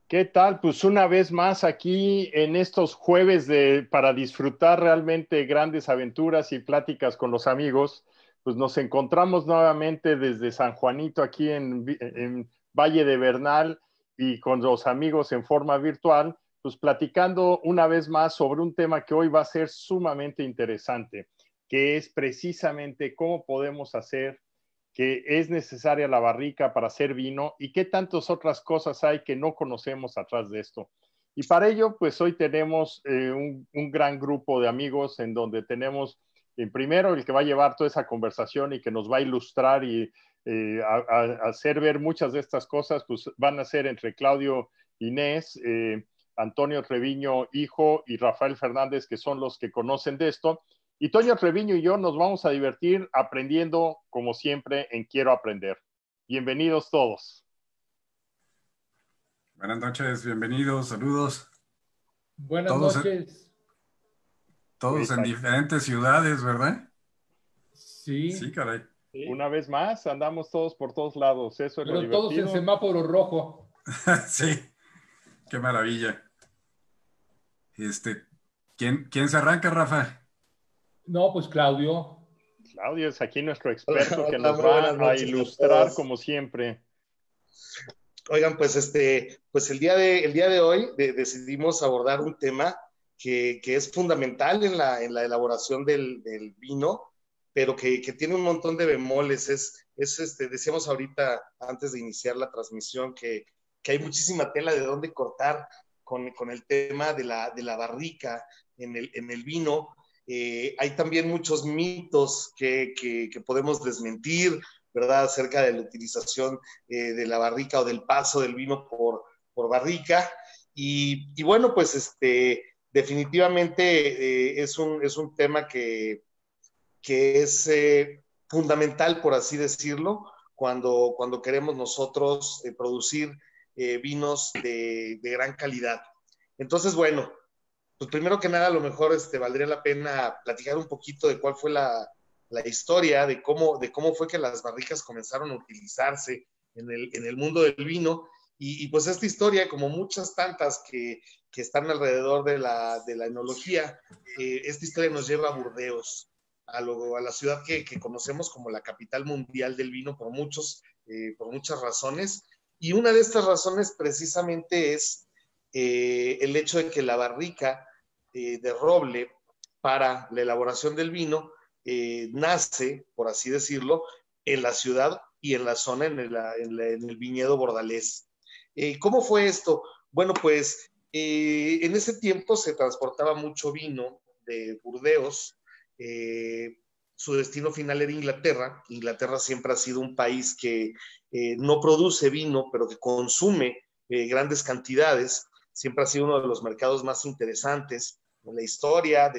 ¿Qué tal? Pues una vez más aquí en estos jueves para disfrutar realmente grandes aventuras y pláticas con los amigos, pues nos encontramos nuevamente desde San Juanito aquí en Valle de Bernal y con los amigos en forma virtual, pues platicando una vez más sobre un tema que hoy va a ser sumamente interesante, que es precisamente cómo podemos hacer que es necesaria la barrica para hacer vino y qué tantas otras cosas hay que no conocemos atrás de esto. Y para ello, pues hoy tenemos un gran grupo de amigos en donde tenemos, primero, el que va a llevar toda esa conversación y que nos va a ilustrar y a hacer ver muchas de estas cosas, pues van a ser entre Claudio Inés, Antonio Treviño, hijo, y Rafael Fernández, que son los que conocen de esto. Y Toño Treviño y yo nos vamos a divertir aprendiendo, como siempre, en Quiero Aprender. Bienvenidos todos. Buenas noches, bienvenidos, saludos. Buenas Todos, noches. todos Pues en diferentes ciudades, ¿verdad? Sí, Sí, caray. una vez más, andamos todos por todos lados. Eso es lo pero todos en divertido. semáforo rojo. Sí, qué maravilla. Este, ¿quién se arranca, Rafa? No, pues Claudio. Claudio es aquí nuestro Hola, experto que hola, nos muy va buenas a noches a ilustrar todos. como siempre. Oigan, pues pues el día de hoy decidimos abordar un tema que es fundamental en la elaboración del vino, pero que tiene un montón de bemoles. Decíamos ahorita, antes de iniciar la transmisión, que hay muchísima tela de dónde cortar con el tema de la barrica en el vino. Hay también muchos mitos que podemos desmentir, ¿verdad? Acerca de la utilización de la barrica o del paso del vino por barrica. Y bueno, pues definitivamente es un tema que es fundamental, por así decirlo, cuando queremos nosotros producir vinos de gran calidad. Entonces, bueno, pues primero que nada, a lo mejor valdría la pena platicar un poquito de cuál fue la historia, de cómo fue que las barricas comenzaron a utilizarse en el mundo del vino. Y pues esta historia, como muchas tantas que están alrededor de la enología, esta historia nos lleva a Burdeos, a la ciudad que conocemos como la capital mundial del vino por muchas razones. Y una de estas razones precisamente es el hecho de que la barrica de roble para la elaboración del vino nace, por así decirlo, en la ciudad y en la zona, en el viñedo bordalés. ¿Cómo fue esto? Bueno, pues en ese tiempo se transportaba mucho vino de Burdeos. Su destino final era Inglaterra. Inglaterra siempre ha sido un país que no produce vino, pero que consume grandes cantidades. Siempre ha sido uno de los mercados más interesantes en la historia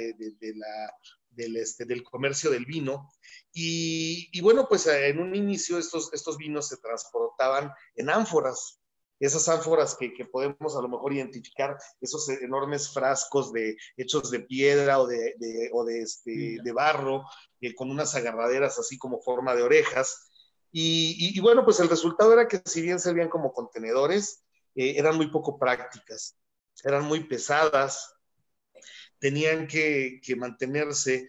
del comercio del vino. Y bueno, pues en un inicio estos vinos se transportaban en ánforas. Esas ánforas que podemos a lo mejor identificar, esos enormes frascos hechos de piedra o de barro, con unas agarraderas así como forma de orejas. Y bueno, pues el resultado era que si bien servían como contenedores, eran muy poco prácticas, eran muy pesadas, tenían que mantenerse,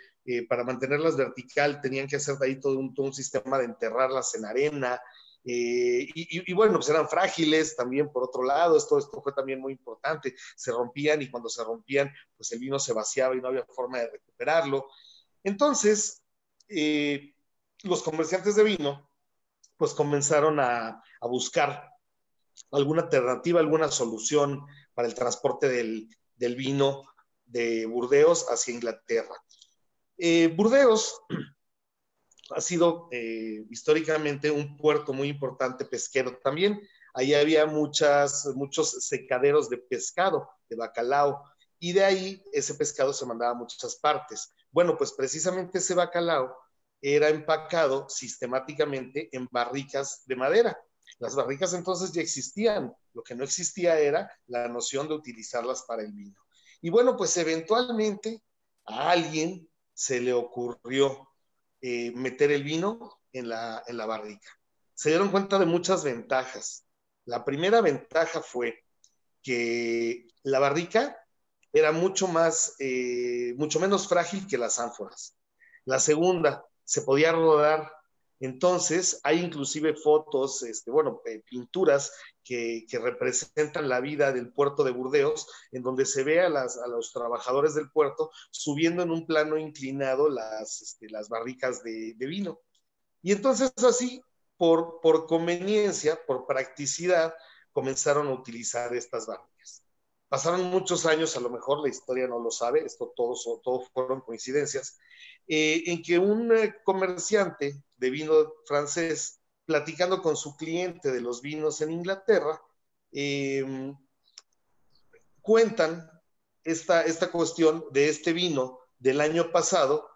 para mantenerlas vertical, tenían que hacer de ahí todo un sistema de enterrarlas en arena. Y bueno, pues eran frágiles también, por otro lado. Esto fue también muy importante. Se rompían, y cuando se rompían, pues el vino se vaciaba y no había forma de recuperarlo. Entonces, los comerciantes de vino pues comenzaron a buscar alguna alternativa, alguna solución para el transporte del vino de Burdeos hacia Inglaterra. Burdeos ha sido históricamente un puerto muy importante pesquero también. Ahí había muchos secaderos de pescado, de bacalao, y de ahí ese pescado se mandaba a muchas partes. Bueno, pues precisamente ese bacalao era empacado sistemáticamente en barricas de madera. Las barricas entonces ya existían, lo que no existía era la noción de utilizarlas para el vino. Y bueno, pues eventualmente a alguien se le ocurrió meter el vino en la barrica. Se dieron cuenta de muchas ventajas. La primera ventaja fue que la barrica era mucho menos frágil que las ánforas. La segunda, se podía rodar. Entonces, hay inclusive fotos, pinturas que representan la vida del puerto de Burdeos, en donde se ve a los trabajadores del puerto subiendo en un plano inclinado las barricas de vino. Y entonces así, por conveniencia, por practicidad, comenzaron a utilizar estas barricas. Pasaron muchos años, a lo mejor la historia no lo sabe, esto todo fueron coincidencias, en que un comerciante de vino francés, platicando con su cliente de los vinos en Inglaterra, cuentan esta cuestión de este vino del año pasado,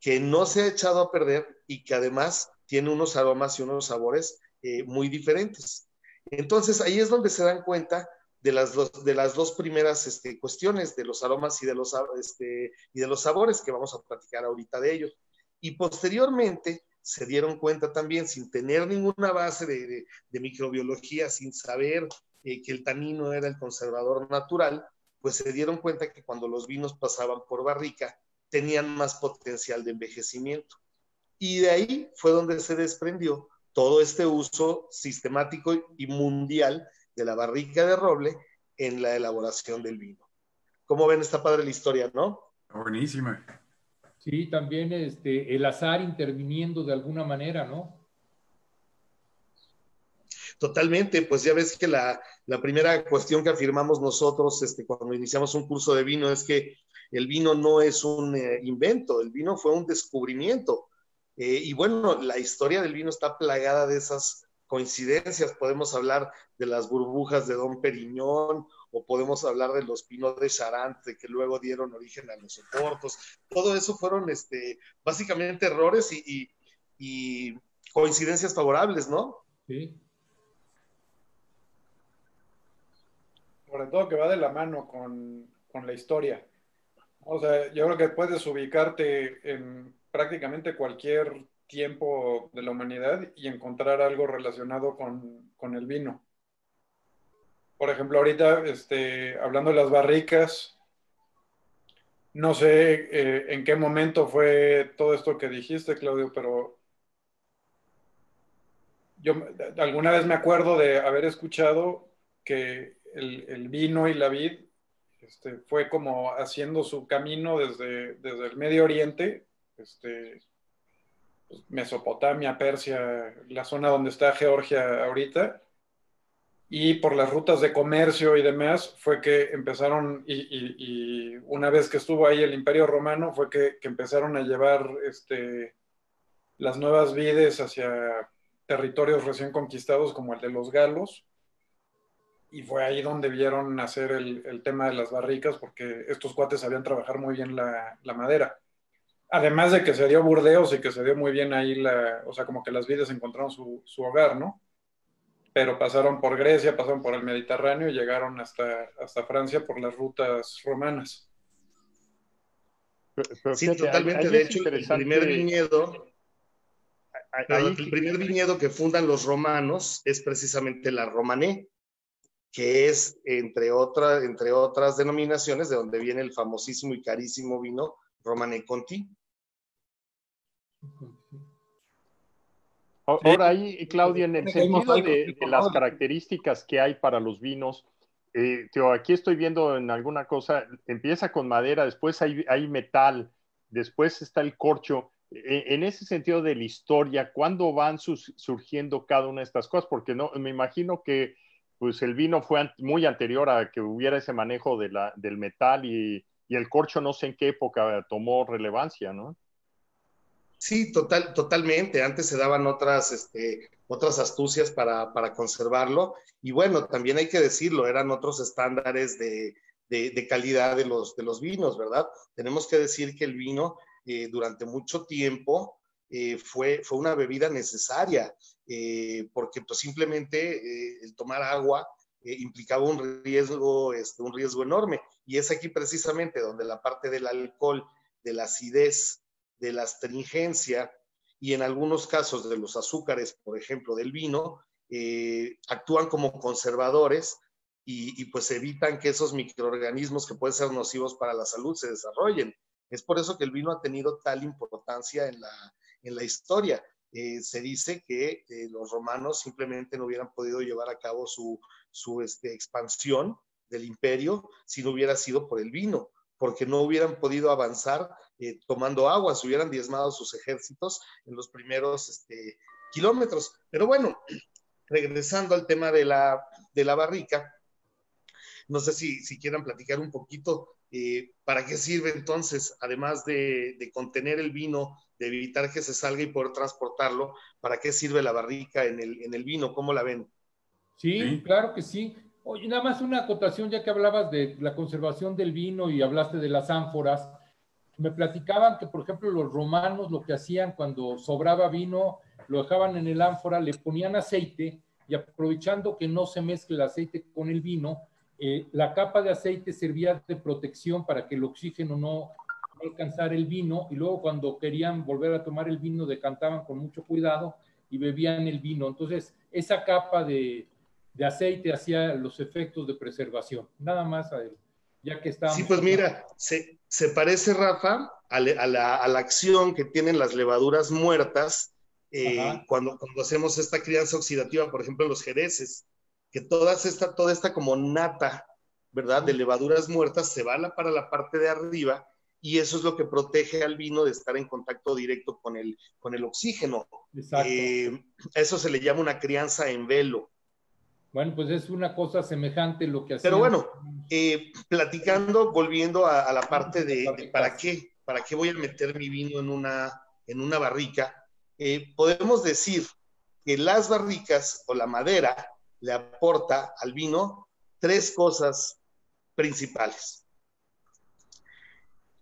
que no se ha echado a perder y que además tiene unos aromas y unos sabores muy diferentes. Entonces ahí es donde se dan cuenta de las dos primeras cuestiones, de los aromas y de los sabores, que vamos a platicar ahorita de ellos. Y posteriormente se dieron cuenta también, sin tener ninguna base de microbiología, sin saber que el tanino era el conservador natural, pues se dieron cuenta que cuando los vinos pasaban por barrica, tenían más potencial de envejecimiento. Y de ahí fue donde se desprendió todo este uso sistemático y mundial de la barrica de roble en la elaboración del vino. ¿Cómo ven? Está padre la historia, ¿no? Buenísima. Sí, también el azar interviniendo de alguna manera, ¿no? Totalmente, pues ya ves que la primera cuestión que afirmamos nosotros cuando iniciamos un curso de vino es que el vino no es un invento, el vino fue un descubrimiento. Y bueno, la historia del vino está plagada de esas coincidencias. Podemos hablar de las burbujas de Dom Periñón, o podemos hablar de los pinos de Charente, que luego dieron origen a los oportos. Todo eso fueron básicamente errores y coincidencias favorables, ¿no? Sí. Sobre todo que va de la mano con la historia. O sea, yo creo que puedes ubicarte en prácticamente cualquier tiempo de la humanidad y encontrar algo relacionado con el vino. Por ejemplo, ahorita, hablando de las barricas, no sé en qué momento fue todo esto que dijiste, Claudio, pero yo alguna vez me acuerdo de haber escuchado que el vino y la vid fue como haciendo su camino desde el Medio Oriente, Mesopotamia, Persia, la zona donde está Georgia ahorita, y por las rutas de comercio y demás fue que empezaron, y una vez que estuvo ahí el Imperio Romano, fue que empezaron a llevar las nuevas vides hacia territorios recién conquistados como el de los galos, y fue ahí donde vieron nacer el tema de las barricas, porque estos cuates sabían trabajar muy bien la madera. Además de que se dio Burdeos y que se dio muy bien ahí, o sea, como que las vides encontraron su hogar, ¿no? Pero pasaron por Grecia, pasaron por el Mediterráneo y llegaron hasta Francia por las rutas romanas. Pero sí, fíjate, totalmente. De hecho, el primer viñedo que fundan los romanos es precisamente la Romanée, que es, entre otras denominaciones, de donde viene el famosísimo y carísimo vino Romanée Conti. Ahora ahí, Claudio, en el sentido de las características que hay para los vinos, aquí estoy viendo en alguna cosa, empieza con madera, después hay metal, después está el corcho. En ese sentido de la historia, ¿cuándo van surgiendo cada una de estas cosas? Porque no, me imagino que pues, el vino fue muy anterior a que hubiera ese manejo del metal y el corcho no sé en qué época tomó relevancia, ¿no? Sí, totalmente. Antes se daban otras astucias para conservarlo. Y bueno, también hay que decirlo, eran otros estándares de calidad de los vinos, ¿verdad? Tenemos que decir que el vino durante mucho tiempo fue una bebida necesaria, porque pues, simplemente el tomar agua implicaba un riesgo enorme. Y es aquí precisamente donde la parte del alcohol, de la acidez, de la astringencia y en algunos casos de los azúcares, por ejemplo, del vino, actúan como conservadores pues evitan que esos microorganismos que pueden ser nocivos para la salud se desarrollen. Es por eso que el vino ha tenido tal importancia en la historia. Se dice que los romanos simplemente no hubieran podido llevar a cabo su expansión del imperio si no hubiera sido por el vino, porque no hubieran podido avanzar tomando agua, se hubieran diezmado sus ejércitos en los primeros kilómetros. Pero bueno, regresando al tema de la barrica, no sé si quieran platicar un poquito para qué sirve entonces, además de contener el vino, de evitar que se salga y poder transportarlo, ¿para qué sirve la barrica en el vino? ¿Cómo la ven? Sí, claro que sí. Oye, nada más una acotación, ya que hablabas de la conservación del vino y hablaste de las ánforas. Me platicaban que, por ejemplo, los romanos lo que hacían cuando sobraba vino, lo dejaban en el ánfora, le ponían aceite y aprovechando que no se mezcle el aceite con el vino, la capa de aceite servía de protección para que el oxígeno no alcanzara el vino, y luego cuando querían volver a tomar el vino decantaban con mucho cuidado y bebían el vino. Entonces, esa capa de aceite hacía los efectos de preservación. Nada más, ya que estábamos... Sí, pues mira, se parece, Rafa, a la acción que tienen las levaduras muertas cuando hacemos esta crianza oxidativa, por ejemplo, en los jereces, que toda esta como nata, ¿verdad?, de levaduras muertas se va para la parte de arriba, y eso es lo que protege al vino de estar en contacto directo con el oxígeno. Exacto. Eso se le llama una crianza en velo. Bueno, pues es una cosa semejante lo que hacían. Pero bueno, platicando, volviendo a la parte de ¿para qué voy a meter mi vino en una barrica? Podemos decir que las barricas o la madera le aporta al vino 3 cosas principales.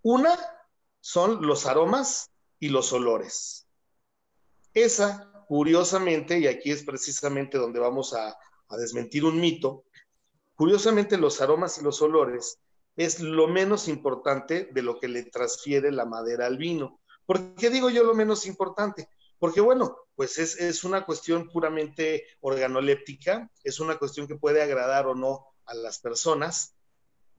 Una son los aromas y los olores. Esa, curiosamente, y aquí es precisamente donde vamos a desmentir un mito, curiosamente los aromas y los olores es lo menos importante de lo que le transfiere la madera al vino. ¿Por qué digo yo lo menos importante? Porque bueno, pues es una cuestión puramente organoléptica, es una cuestión que puede agradar o no a las personas,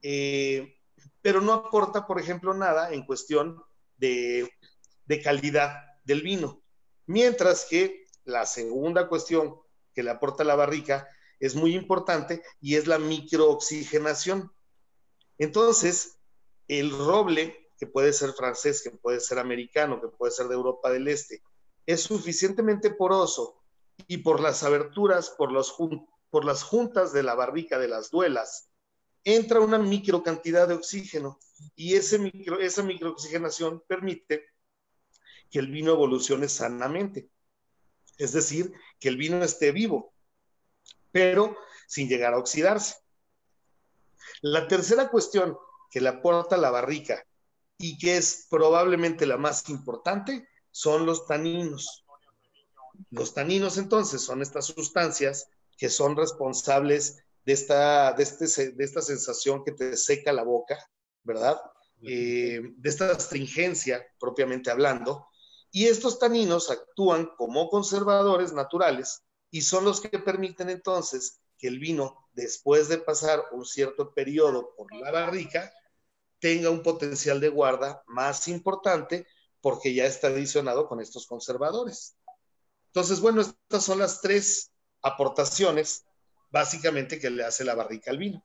pero no aporta, por ejemplo, nada en cuestión de calidad del vino. Mientras que la segunda cuestión que le aporta la barrica es muy importante y es la microoxigenación. Entonces, el roble, que puede ser francés, que puede ser americano, que puede ser de Europa del Este, es suficientemente poroso y por las aberturas, por las juntas de la barrica, de las duelas, entra una microcantidad de oxígeno y esa microoxigenación permite que el vino evolucione sanamente. Es decir, que el vino esté vivo, pero sin llegar a oxidarse. La tercera cuestión que le aporta la barrica y que es probablemente la más importante son los taninos. Los taninos, entonces, son estas sustancias que son responsables de esta sensación que te seca la boca, ¿verdad? De esta astringencia, propiamente hablando. Y estos taninos actúan como conservadores naturales y son los que permiten entonces que el vino, después de pasar un cierto periodo por la barrica, tenga un potencial de guarda más importante porque ya está adicionado con estos conservadores. Entonces, bueno, estas son las 3 aportaciones básicamente que le hace la barrica al vino.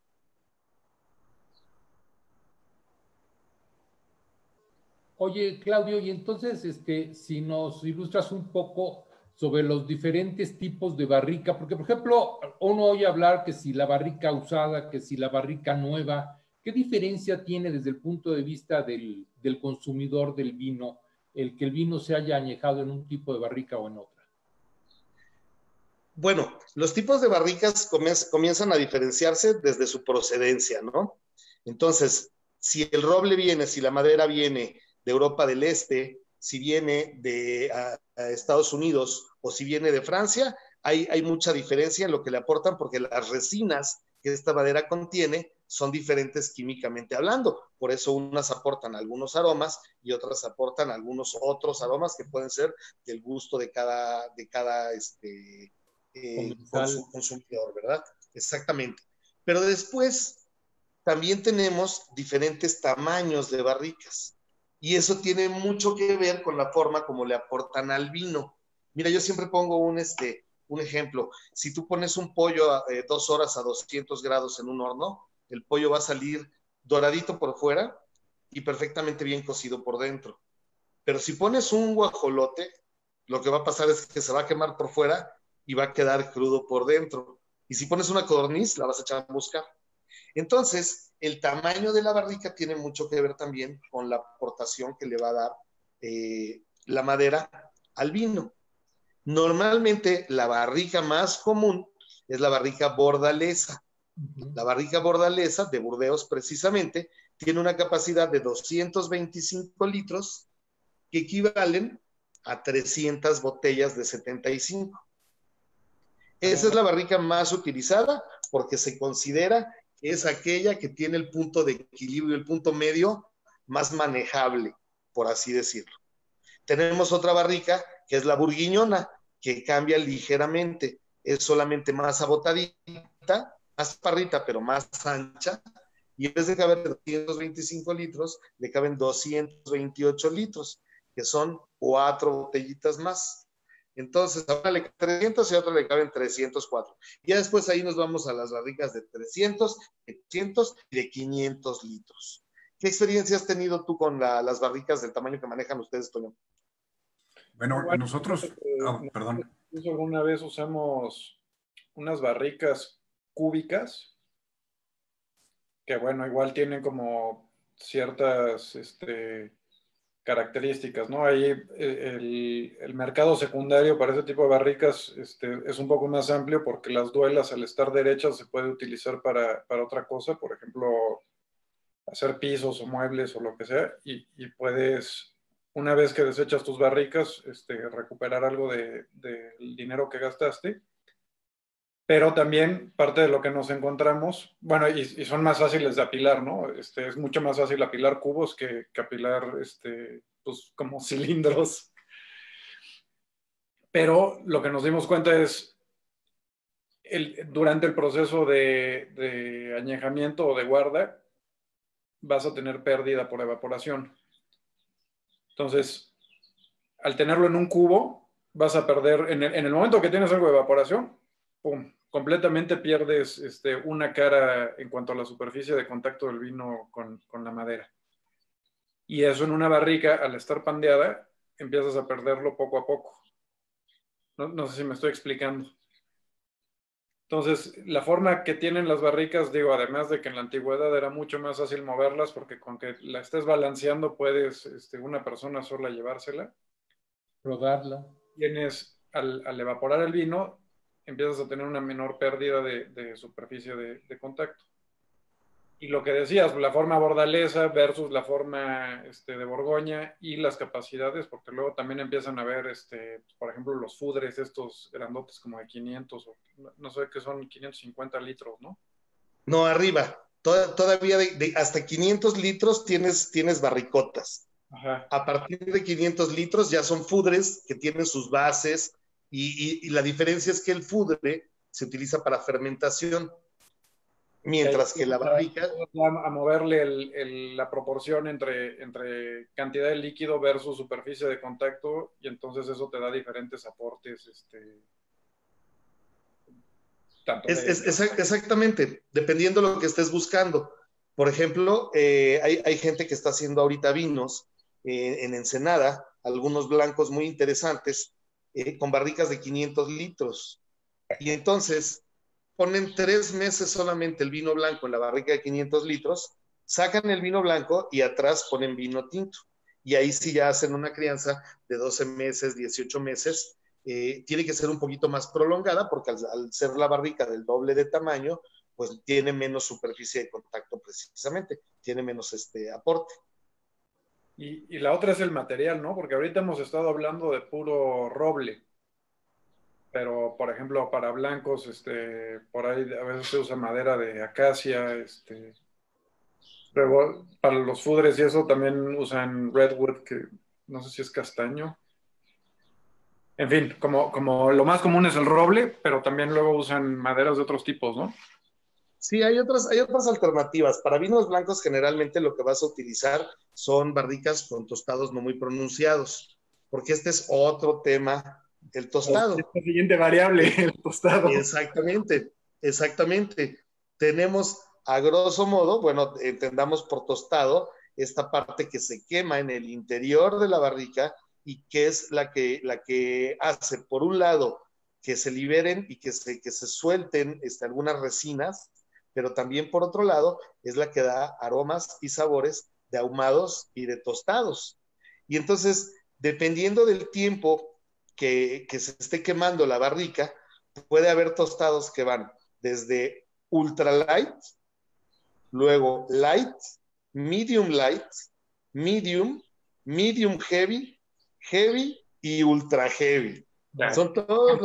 Oye, Claudio, y entonces, si nos ilustras un poco sobre los diferentes tipos de barrica, porque, por ejemplo, uno oye hablar que si la barrica usada, que si la barrica nueva, ¿qué diferencia tiene desde el punto de vista del consumidor del vino, el que el vino se haya añejado en un tipo de barrica o en otra? Bueno, los tipos de barricas comienzan a diferenciarse desde su procedencia, ¿no? Entonces, si el roble viene, si la madera viene de Europa del Este, si viene de Estados Unidos o si viene de Francia, hay mucha diferencia en lo que le aportan porque las resinas que esta madera contiene son diferentes químicamente hablando. Por eso unas aportan algunos aromas y otras aportan algunos otros aromas que pueden ser del gusto de cada consumidor, ¿verdad? Exactamente. Pero después también tenemos diferentes tamaños de barricas. Y eso tiene mucho que ver con la forma como le aportan al vino. Mira, yo siempre pongo un ejemplo. Si tú pones un pollo 2 horas a 200 grados en un horno, el pollo va a salir doradito por fuera y perfectamente bien cocido por dentro. Pero si pones un guajolote, lo que va a pasar es que se va a quemar por fuera y va a quedar crudo por dentro. Y si pones una codorniz, la vas a echar a buscar. Entonces, el tamaño de la barrica tiene mucho que ver también con la aportación que le va a dar la madera al vino. Normalmente, la barrica más común es la barrica bordalesa. La barrica bordalesa de Burdeos, precisamente, tiene una capacidad de 225 litros que equivalen a 300 botellas de 75. Esa es la barrica más utilizada porque se considera que es aquella que tiene el punto de equilibrio, el punto medio más manejable, por así decirlo. Tenemos otra barrica que es la burguiñona, que cambia ligeramente, es solamente más abotadita, más parrita, pero más ancha, y en vez de caber 225 litros, le caben 228 litros, que son 4 botellitas más. Entonces, a una le caben 300 y a otra le caben 304. Y ya después ahí nos vamos a las barricas de 300, de 800 y de 500 litros. ¿Qué experiencia has tenido tú con las barricas del tamaño que manejan ustedes, Toño? Bueno, nosotros, perdón. Alguna vez usamos unas barricas cúbicas que, bueno, igual tienen como ciertas características, ¿no? Ahí el mercado secundario para ese tipo de barricas es un poco más amplio porque las duelas, al estar derechas, se puede utilizar para otra cosa, por ejemplo, hacer pisos o muebles o lo que sea, y puedes, una vez que desechas tus barricas, recuperar algo del dinero que gastaste. Pero también parte de lo que nos encontramos, bueno, y son más fáciles de apilar, ¿no? Es mucho más fácil apilar cubos que apilar, pues, como cilindros. Pero lo que nos dimos cuenta es, durante el proceso de añejamiento o de guarda, vas a tener pérdida por evaporación. Entonces, al tenerlo en un cubo, vas a perder, en el momento que tienes algo de evaporación, ¡pum!, completamente pierdes una cara en cuanto a la superficie de contacto del vino con la madera. Y eso en una barrica, al estar pandeada, empiezas a perderlo poco a poco. No sé si me estoy explicando. Entonces, la forma que tienen las barricas, digo, además de que en la antigüedad era mucho más fácil moverlas, porque con que la estés balanceando puedes una persona sola llevársela. Rodarla. Tienes, al evaporar el vino, empiezas a tener una menor pérdida de superficie de contacto. Y lo que decías, la forma bordalesa versus la forma de Borgoña y las capacidades, porque luego también empiezan a ver, por ejemplo, los fudres, estos grandotes como de 500, o no sé qué son, 550 litros, ¿no? No, arriba. Todavía hasta 500 litros tienes barricotas. Ajá. A partir de 500 litros ya son fudres que tienen sus bases y la diferencia es que el fudre se utiliza para fermentación, mientras que la barrica... A moverle la proporción entre cantidad de líquido versus superficie de contacto, y entonces eso te da diferentes aportes. Exactamente, dependiendo de lo que estés buscando. Por ejemplo, hay gente que está haciendo ahorita vinos en Ensenada, algunos blancos muy interesantes, con barricas de 500 litros. Y entonces ponen 3 meses solamente el vino blanco en la barrica de 500 litros, sacan el vino blanco y atrás ponen vino tinto. Y ahí sí ya hacen una crianza de 12 meses, 18 meses. Tiene que ser un poquito más prolongada porque al ser la barrica del doble de tamaño, pues tiene menos superficie de contacto precisamente, tiene menos aporte. Y la otra es el material, ¿no? Porque ahorita hemos estado hablando de puro roble, pero por ejemplo para blancos, por ahí a veces se usa madera de acacia, luego para los fudres y eso también usan redwood, que no sé si es castaño. En fin, como lo más común es el roble, pero también luego usan maderas de otros tipos, ¿no? Sí, hay otras alternativas. Para vinos blancos, generalmente lo que vas a utilizar son barricas con tostados no muy pronunciados, porque este es otro tema, el tostado. La siguiente variable, el tostado. Exactamente, exactamente. Tenemos, a grosso modo, bueno, entendamos por tostado, esta parte que se quema en el interior de la barrica y que es la que hace, por un lado, que se liberen y que se suelten algunas resinas, pero también por otro lado es la que da aromas y sabores de ahumados y de tostados. Y entonces, dependiendo del tiempo que se esté quemando la barrica, puede haber tostados que van desde ultra light, luego light, medium, medium heavy, heavy y ultra heavy. Son todos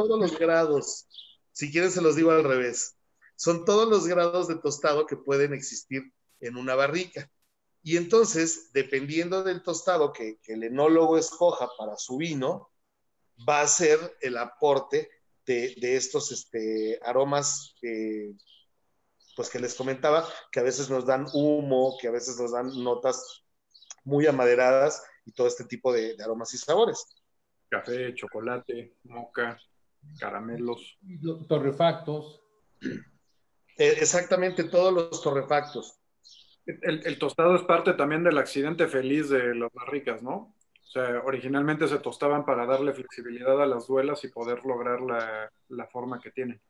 los grados. Si quieren se los digo al revés. Son todos los grados de tostado que pueden existir en una barrica. Y entonces, dependiendo del tostado que el enólogo escoja para su vino, va a ser el aporte de estos aromas pues que les comentaba, que a veces nos dan humo, que a veces nos dan notas muy amaderadas y todo este tipo de aromas y sabores. Café, chocolate, moca, caramelos. Torrefactos. Exactamente, todos los torrefactos. El tostado es parte también del accidente feliz de las barricas, ¿no? O sea, originalmente se tostaban para darle flexibilidad a las duelas y poder lograr la forma que tienen.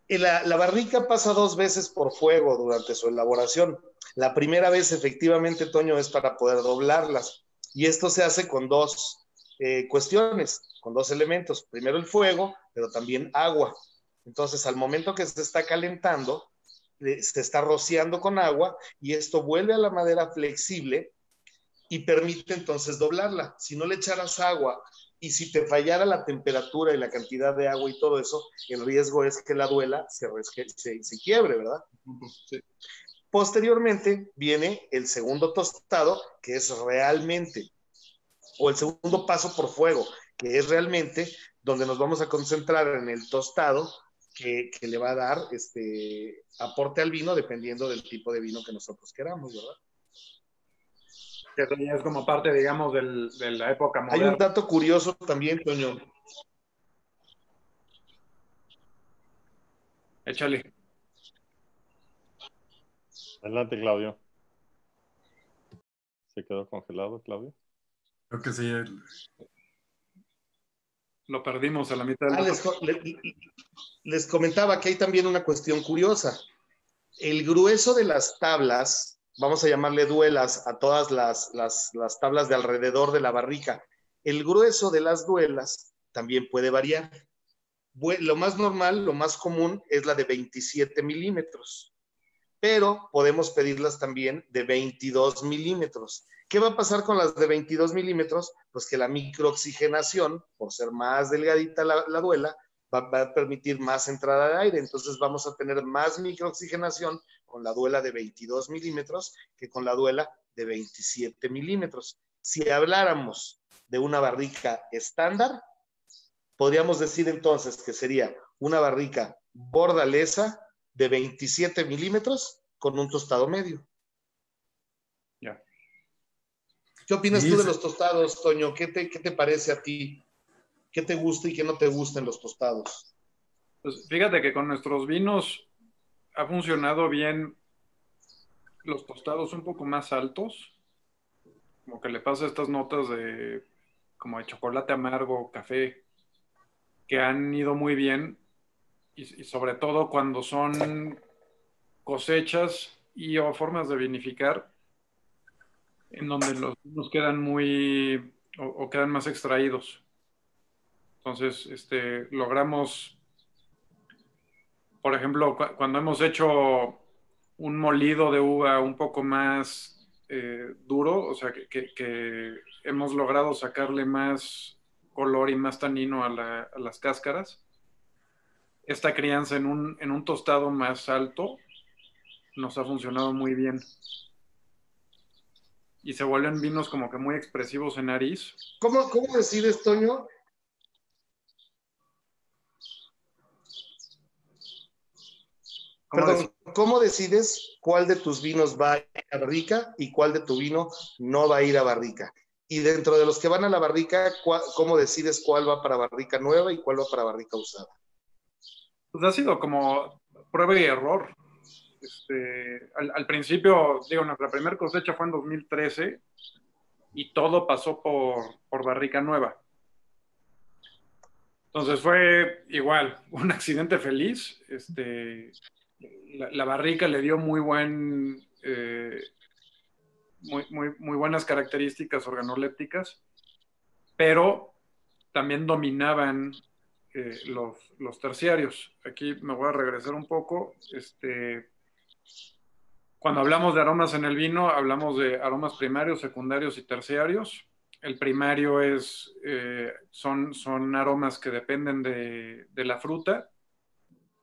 La barrica pasa 2 veces por fuego durante su elaboración. La primera vez, efectivamente, Toño, es para poder doblarlas. Y esto se hace con 2 cuestiones, con 2 elementos. Primero el fuego, pero también agua. Entonces, al momento que se está calentando, se está rociando con agua y esto vuelve a la madera flexible y permite entonces doblarla. Si no le echaras agua y si te fallara la temperatura y la cantidad de agua y todo eso, el riesgo es que la duela se quiebre, ¿verdad? Sí. Posteriormente viene el segundo tostado, que es realmente, o el segundo paso por fuego, que es realmente donde nos vamos a concentrar en el tostado que le va a dar aporte al vino dependiendo del tipo de vino que nosotros queramos, ¿verdad? Que es como parte, digamos, de la época moderna. Hay un dato curioso también, Toño. Échale. Adelante, Claudio. ¿Se quedó congelado, Claudio? Creo que sí. Lo perdimos a la mitad. Les comentaba que hay también una cuestión curiosa. El grueso de las tablas, vamos a llamarle duelas a todas las tablas de alrededor de la barrica, el grueso de las duelas también puede variar. Lo más normal, lo más común es la de 27 milímetros, pero podemos pedirlas también de 22 milímetros. ¿Qué va a pasar con las de 22 milímetros? Pues que la microoxigenación, por ser más delgadita la duela, va a permitir más entrada de aire. Entonces vamos a tener más microoxigenación con la duela de 22 milímetros que con la duela de 27 milímetros. Si habláramos de una barrica estándar, podríamos decir entonces que sería una barrica bordalesa de 27 milímetros con un tostado medio. Ya. ¿Qué opinas tú de los tostados, Toño? ¿Qué te parece a ti? ¿Qué te gusta y qué no te gusta en los tostados? Pues fíjate que con nuestros vinos ha funcionado bien los tostados un poco más altos, como que le pasa estas notas como de chocolate amargo, café, que han ido muy bien y sobre todo cuando son cosechas o formas de vinificar en donde los vinos quedan muy o quedan más extraídos. Entonces, logramos, por ejemplo, cuando hemos hecho un molido de uva un poco más duro, o sea, que hemos logrado sacarle más color y más tanino a las cáscaras. Esta crianza en un tostado más alto nos ha funcionado muy bien. Y se vuelven vinos como que muy expresivos en nariz. ¿Cómo decides, Toño? Perdón, ¿cómo decides cuál de tus vinos va a ir a barrica y cuál de tu vino no va a ir a barrica? Y dentro de los que van a la barrica, ¿cómo decides cuál va para barrica nueva y cuál va para barrica usada? Pues ha sido como prueba y error. Al principio, digo, nuestra primera cosecha fue en 2013 y todo pasó por barrica nueva. Entonces fue igual, un accidente feliz. La barrica le dio muy buenas características organolépticas, pero también dominaban los terciarios. Aquí me voy a regresar un poco. Cuando hablamos de aromas en el vino, hablamos de aromas primarios, secundarios y terciarios. El primario son aromas que dependen de la fruta.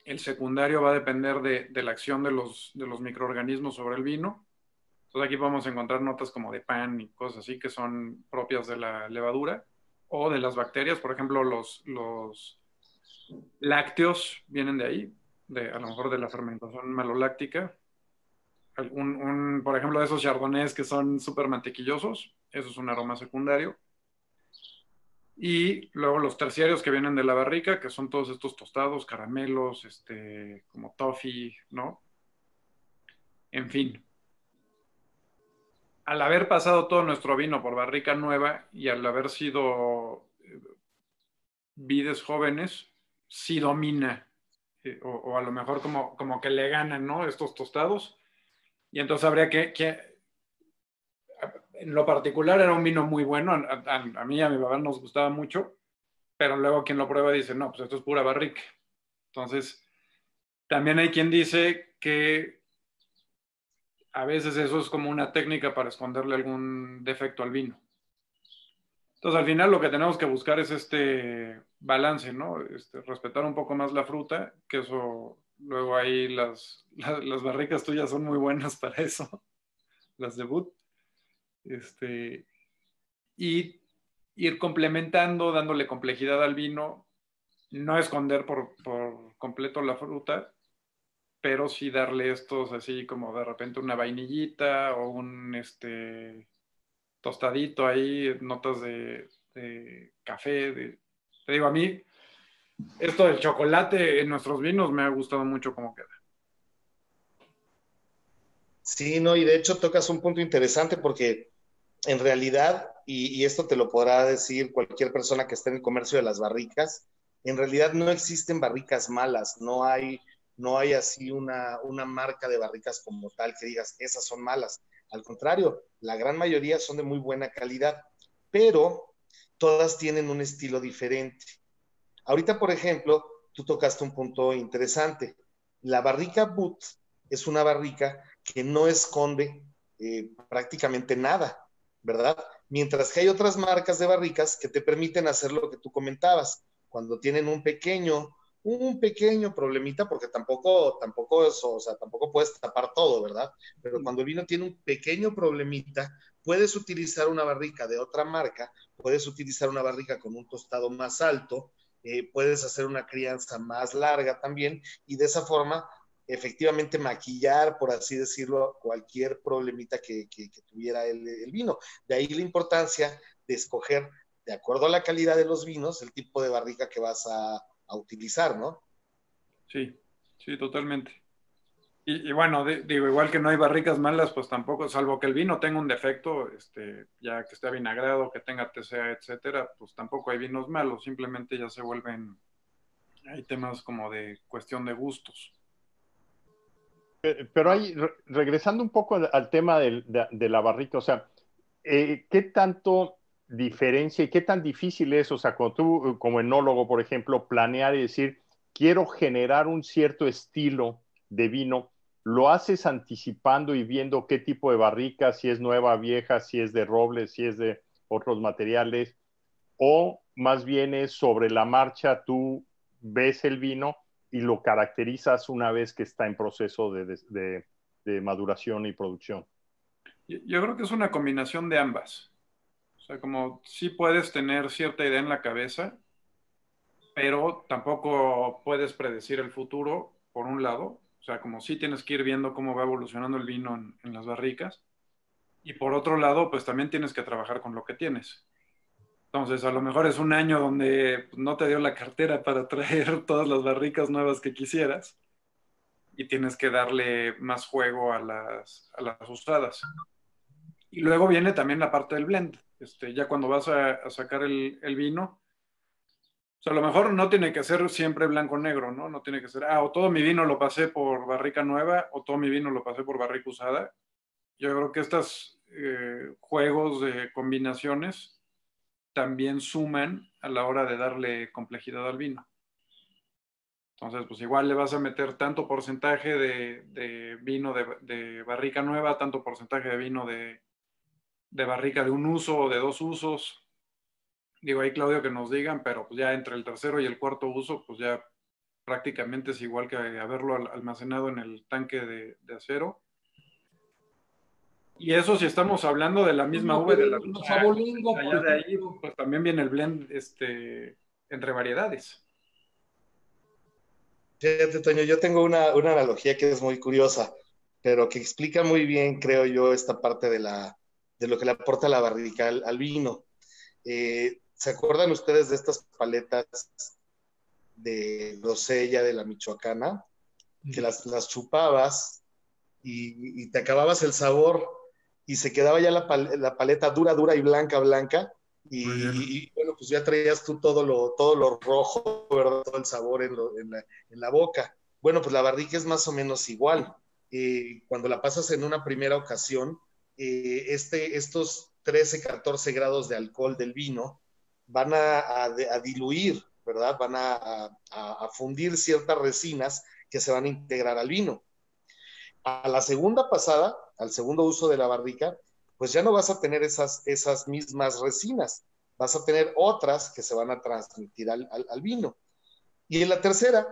El secundario va a depender de la acción de los microorganismos sobre el vino. Entonces aquí vamos a encontrar notas como de pan y cosas así que son propias de la levadura o de las bacterias. Por ejemplo, los lácteos vienen de ahí, a lo mejor de la fermentación maloláctica. Por ejemplo, de esos chardonnays que son súper mantequillosos, eso es un aroma secundario. Y luego los terciarios que vienen de la barrica, que son todos estos tostados, caramelos, como toffee, ¿no? En fin. Al haber pasado todo nuestro vino por barrica nueva y al haber sido vides jóvenes, sí domina, o a lo mejor como que le ganan, ¿no? Estos tostados. Y entonces habría que en lo particular era un vino muy bueno, a mí y a mi papá nos gustaba mucho, pero luego quien lo prueba dice, no, pues esto es pura barrica. Entonces, también hay quien dice que a veces eso es como una técnica para esconderle algún defecto al vino. Entonces, al final lo que tenemos que buscar es este balance, ¿no? Respetar un poco más la fruta, que eso, luego ahí las barricas tuyas son muy buenas para eso, las debut. Y ir complementando, dándole complejidad al vino, no esconder por completo la fruta, pero sí darle estos así como de repente una vainillita o un tostadito ahí, notas de café. Te digo, a mí esto del chocolate en nuestros vinos me ha gustado mucho cómo queda. Sí, no, y de hecho tocas un punto interesante porque en realidad, y esto te lo podrá decir cualquier persona que esté en el comercio de las barricas, en realidad no existen barricas malas, no hay así una marca de barricas como tal que digas, esas son malas. Al contrario, la gran mayoría son de muy buena calidad, pero todas tienen un estilo diferente. Ahorita, por ejemplo, tú tocaste un punto interesante. La barrica Boot es una barrica que no esconde prácticamente nada, ¿verdad? Mientras que hay otras marcas de barricas que te permiten hacer lo que tú comentabas, cuando tienen un pequeño problemita, porque tampoco eso, o sea, tampoco puedes tapar todo, ¿verdad? Pero cuando el vino tiene un pequeño problemita, puedes utilizar una barrica de otra marca, puedes utilizar una barrica con un tostado más alto, puedes hacer una crianza más larga también, y de esa forma efectivamente maquillar, por así decirlo, cualquier problemita que tuviera el vino. De ahí la importancia de escoger, de acuerdo a la calidad de los vinos, el tipo de barrica que vas a utilizar, ¿no? Sí, sí, totalmente. Y bueno, digo, igual que no hay barricas malas, pues tampoco, salvo que el vino tenga un defecto, ya que esté avinagrado, que tenga TCA, etcétera, pues tampoco hay vinos malos, simplemente ya se vuelven, hay temas como de cuestión de gustos. Pero ahí, regresando un poco al tema de la barrica, o sea, ¿qué tanto diferencia y qué tan difícil es, o sea, cuando tú como enólogo, por ejemplo, planear y decir, quiero generar un cierto estilo de vino, lo haces anticipando y viendo qué tipo de barrica, si es nueva, vieja, si es de roble, si es de otros materiales, o más bien es sobre la marcha, tú ves el vino y lo caracterizas una vez que está en proceso de maduración y producción? Yo creo que es una combinación de ambas. O sea, como sí puedes tener cierta idea en la cabeza, pero tampoco puedes predecir el futuro, por un lado. O sea, como sí tienes que ir viendo cómo va evolucionando el vino en las barricas. Y por otro lado, pues también tienes que trabajar con lo que tienes. Entonces, a lo mejor es un año donde pues, no te dio la cartera para traer todas las barricas nuevas que quisieras y tienes que darle más juego a las usadas. Y luego viene también la parte del blend. Ya cuando vas a sacar el vino, o sea, a lo mejor no tiene que ser siempre blanco-negro, ¿no? No tiene que ser, o todo mi vino lo pasé por barrica nueva o todo mi vino lo pasé por barrica usada. Yo creo que estos juegos de combinaciones también suman a la hora de darle complejidad al vino. Entonces, pues igual le vas a meter tanto porcentaje de vino de barrica nueva, tanto porcentaje de vino de barrica de un uso o de dos usos. Digo, ahí Claudio que nos digan, pero pues ya entre el tercero y el cuarto uso, pues ya prácticamente es igual que haberlo almacenado en el tanque de acero. Y eso si estamos hablando de la misma uva de la los abolengo, allá de ahí, pues también viene el blend entre variedades. Fíjate, Toño, yo tengo una analogía que es muy curiosa, pero que explica muy bien, creo yo, esta parte de lo que le aporta la barrica al vino. ¿Se acuerdan ustedes de estas paletas de grosella de la Michoacana? Que las chupabas y te acababas el sabor y se quedaba ya la paleta dura, dura y blanca, blanca. Y bueno, pues ya traías tú todo lo rojo, ¿verdad? Todo el sabor en la boca. Bueno, pues la barrica es más o menos igual. Cuando la pasas en una primera ocasión, estos 13, 14 grados de alcohol del vino van a diluir, ¿verdad? Van a fundir ciertas resinas que se van a integrar al vino. A la segunda pasada, al segundo uso de la barrica, pues ya no vas a tener esas mismas resinas, vas a tener otras que se van a transmitir al vino. Y en la tercera,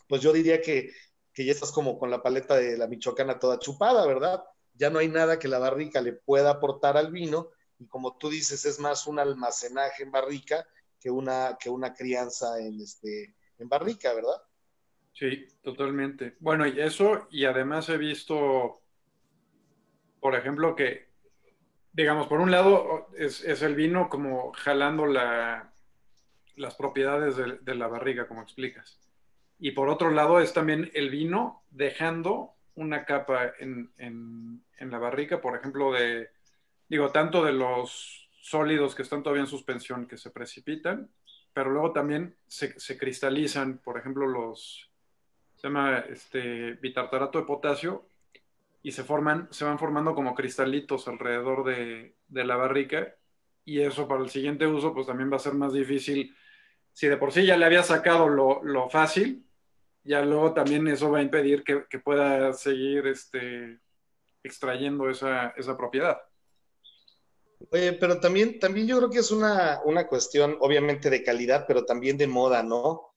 pues yo diría que ya estás como con la paleta de la Michoacana toda chupada, ¿verdad? Ya no hay nada que la barrica le pueda aportar al vino, y como tú dices, es más un almacenaje en barrica que una crianza en barrica, ¿verdad? Sí, totalmente. Bueno, y eso, y además he visto, por ejemplo, que, digamos, por un lado es el vino como jalando las propiedades de la barriga, como explicas. Y por otro lado es también el vino dejando una capa en la barrica, por ejemplo, digo, tanto de los sólidos que están todavía en suspensión que se precipitan, pero luego también se cristalizan, por ejemplo, se llama bitartarato de potasio, y se van formando como cristalitos alrededor de la barrica, y eso para el siguiente uso pues también va a ser más difícil. Si de por sí ya le había sacado lo fácil, ya luego también eso va a impedir que pueda seguir extrayendo esa propiedad. Oye, pero también yo creo que es una cuestión, obviamente, de calidad, pero también de moda, ¿no?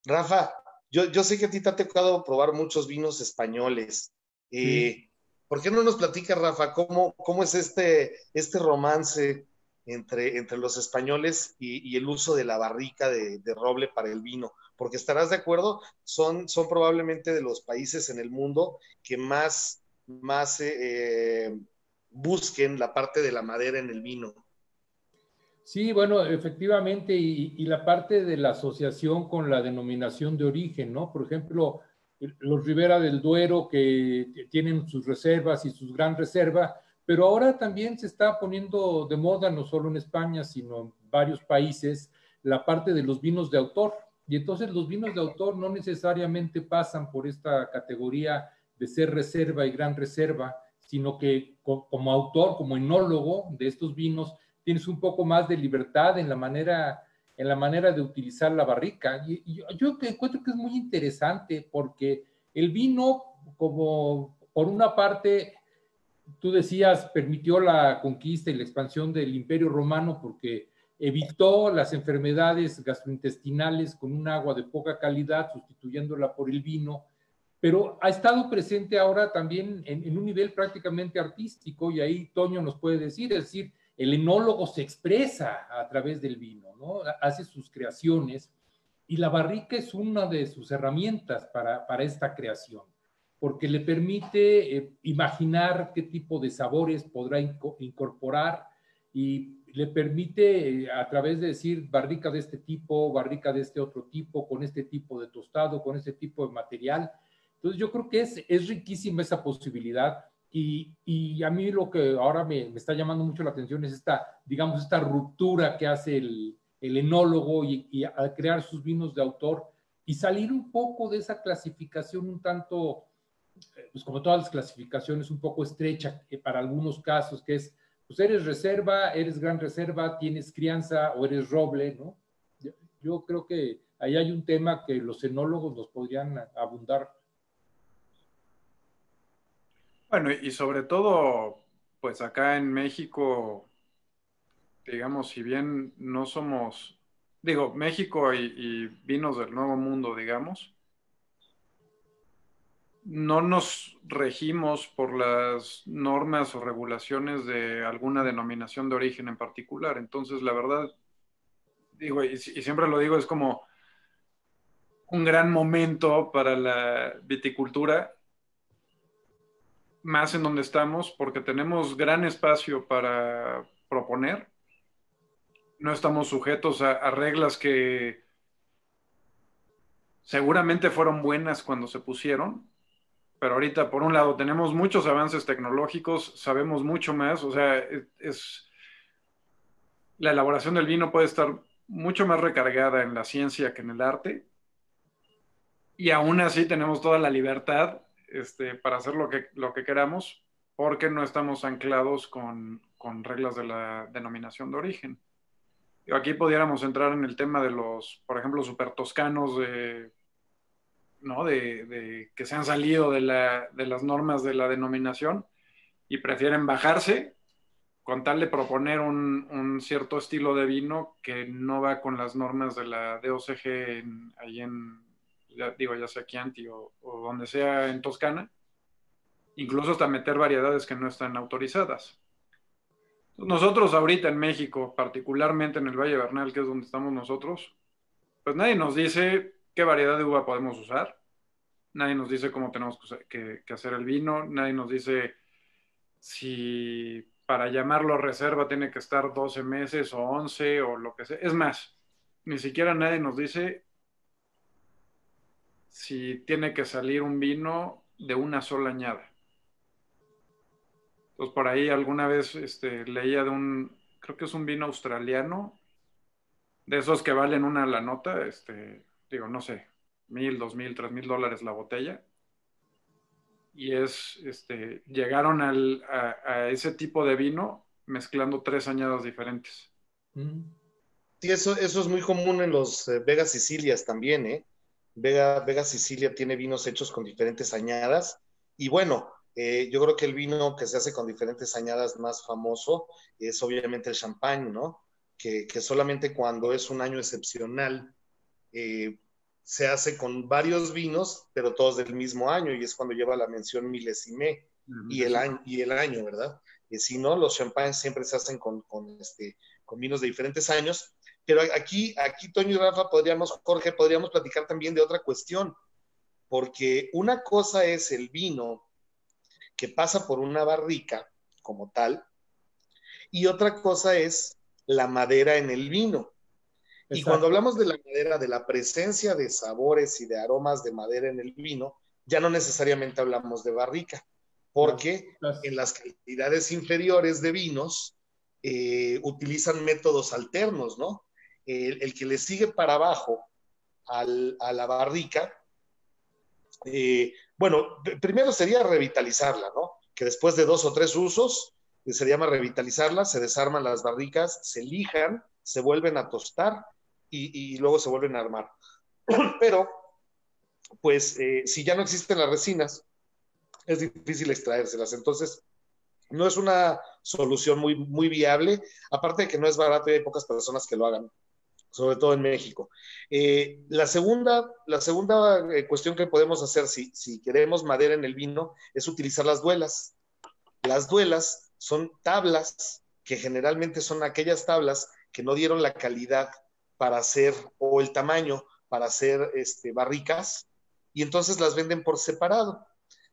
Rafa, yo sé que a ti te ha tocado probar muchos vinos españoles. Sí. ¿Por qué no nos platicas, Rafa, cómo es este romance entre los españoles y el uso de la barrica de roble para el vino? Porque estarás de acuerdo, son probablemente de los países en el mundo que más busquen la parte de la madera en el vino. Sí, bueno, efectivamente, y la parte de la asociación con la denominación de origen, ¿no? Por ejemplo, los Ribera del Duero que tienen sus reservas y sus gran reserva, pero ahora también se está poniendo de moda, no solo en España, sino en varios países, la parte de los vinos de autor. Y entonces los vinos de autor no necesariamente pasan por esta categoría de ser reserva y gran reserva, sino que como autor, como enólogo de estos vinos, tienes un poco más de libertad en la manera de utilizar la barrica. Y yo encuentro que es muy interesante porque el vino, como por una parte, tú decías, permitió la conquista y la expansión del Imperio Romano porque evitó las enfermedades gastrointestinales con un agua de poca calidad, sustituyéndola por el vino, pero ha estado presente ahora también en un nivel prácticamente artístico, y ahí Toño nos puede decir, es decir, el enólogo se expresa a través del vino, ¿no? Hace sus creaciones, Y la barrica es una de sus herramientas para esta creación, porque le permite imaginar qué tipo de sabores podrá incorporar y le permite, a través de decir barrica de este tipo, barrica de este otro tipo, con este tipo de tostado, con este tipo de material. Entonces yo creo que es riquísima esa posibilidad y a mí lo que ahora me está llamando mucho la atención es digamos, esta ruptura que hace el enólogo y al crear sus vinos de autor y salir un poco de esa clasificación un tanto, pues como todas las clasificaciones, un poco estrecha para algunos casos, que es, pues eres reserva, eres gran reserva, tienes crianza o eres roble, ¿no? Yo creo que ahí hay un tema que los enólogos nos podrían abundar. Bueno, y sobre todo, pues acá en México, digamos, si bien no somos, digo, México y vinos del Nuevo Mundo, digamos, no nos regimos por las normas o regulaciones de alguna denominación de origen en particular. Entonces, la verdad, digo, y siempre lo digo, es como un gran momento para la viticultura, más en donde estamos, porque tenemos gran espacio para proponer. No estamos sujetos a reglas que seguramente fueron buenas cuando se pusieron, pero ahorita, por un lado, tenemos muchos avances tecnológicos, sabemos mucho más, o sea, la elaboración del vino puede estar mucho más recargada en la ciencia que en el arte, y aún así tenemos toda la libertad para hacer lo que queramos, porque no estamos anclados con reglas de la denominación de origen. Aquí pudiéramos entrar en el tema de los, por ejemplo, super toscanos ¿no? de que se han salido de las normas de la denominación y prefieren bajarse con tal de proponer un cierto estilo de vino que no va con las normas de la DOCG ya sea Chianti o donde sea en Toscana, incluso hasta meter variedades que no están autorizadas. Nosotros ahorita en México, particularmente en el Valle Bernal, que es donde estamos nosotros, pues nadie nos dice qué variedad de uva podemos usar, nadie nos dice cómo tenemos que hacer el vino, nadie nos dice si para llamarlo reserva tiene que estar 12 meses o 11 o lo que sea. Es más, ni siquiera nadie nos dice si tiene que salir un vino de una sola añada. Entonces, por ahí alguna vez leía creo que es un vino australiano, de esos que valen una la nota, digo, no sé, $1,000, $2,000, $3,000 la botella. Y llegaron a ese tipo de vino mezclando 3 añadas diferentes. Sí, eso es muy común en los Vega Sicilias también, ¿eh? Vega Sicilia tiene vinos hechos con diferentes añadas. Y bueno, yo creo que el vino que se hace con diferentes añadas más famoso es obviamente el champán, ¿no? Que solamente cuando es un año excepcional se hace con varios vinos, pero todos del mismo año, y es cuando lleva la mención milésime y el año, ¿verdad? Si no, los champagnes siempre se hacen con vinos de diferentes años. Pero aquí Toño y Rafa, Jorge, podríamos platicar también de otra cuestión, porque una cosa es el vino que pasa por una barrica como tal, y otra cosa es la madera en el vino. Exacto. Y cuando hablamos de la madera, de la presencia de sabores y de aromas de madera en el vino, ya no necesariamente hablamos de barrica, porque en las calidades inferiores de vinos utilizan métodos alternos, ¿no? El que le sigue para abajo a la barrica, bueno, primero sería revitalizarla, ¿no? Que después de 2 o 3 usos, se llama revitalizarla, se desarman las barricas, se lijan, se vuelven a tostar y luego se vuelven a armar. Pero, pues, si ya no existen las resinas, es difícil extraérselas. Entonces, no es una solución muy, muy viable, aparte de que no es barato y hay pocas personas que lo hagan, sobre todo en México. La segunda cuestión que podemos hacer si queremos madera en el vino es utilizar las duelas. Las duelas son tablas que generalmente son aquellas tablas que no dieron la calidad para hacer o el tamaño para hacer barricas, y entonces las venden por separado.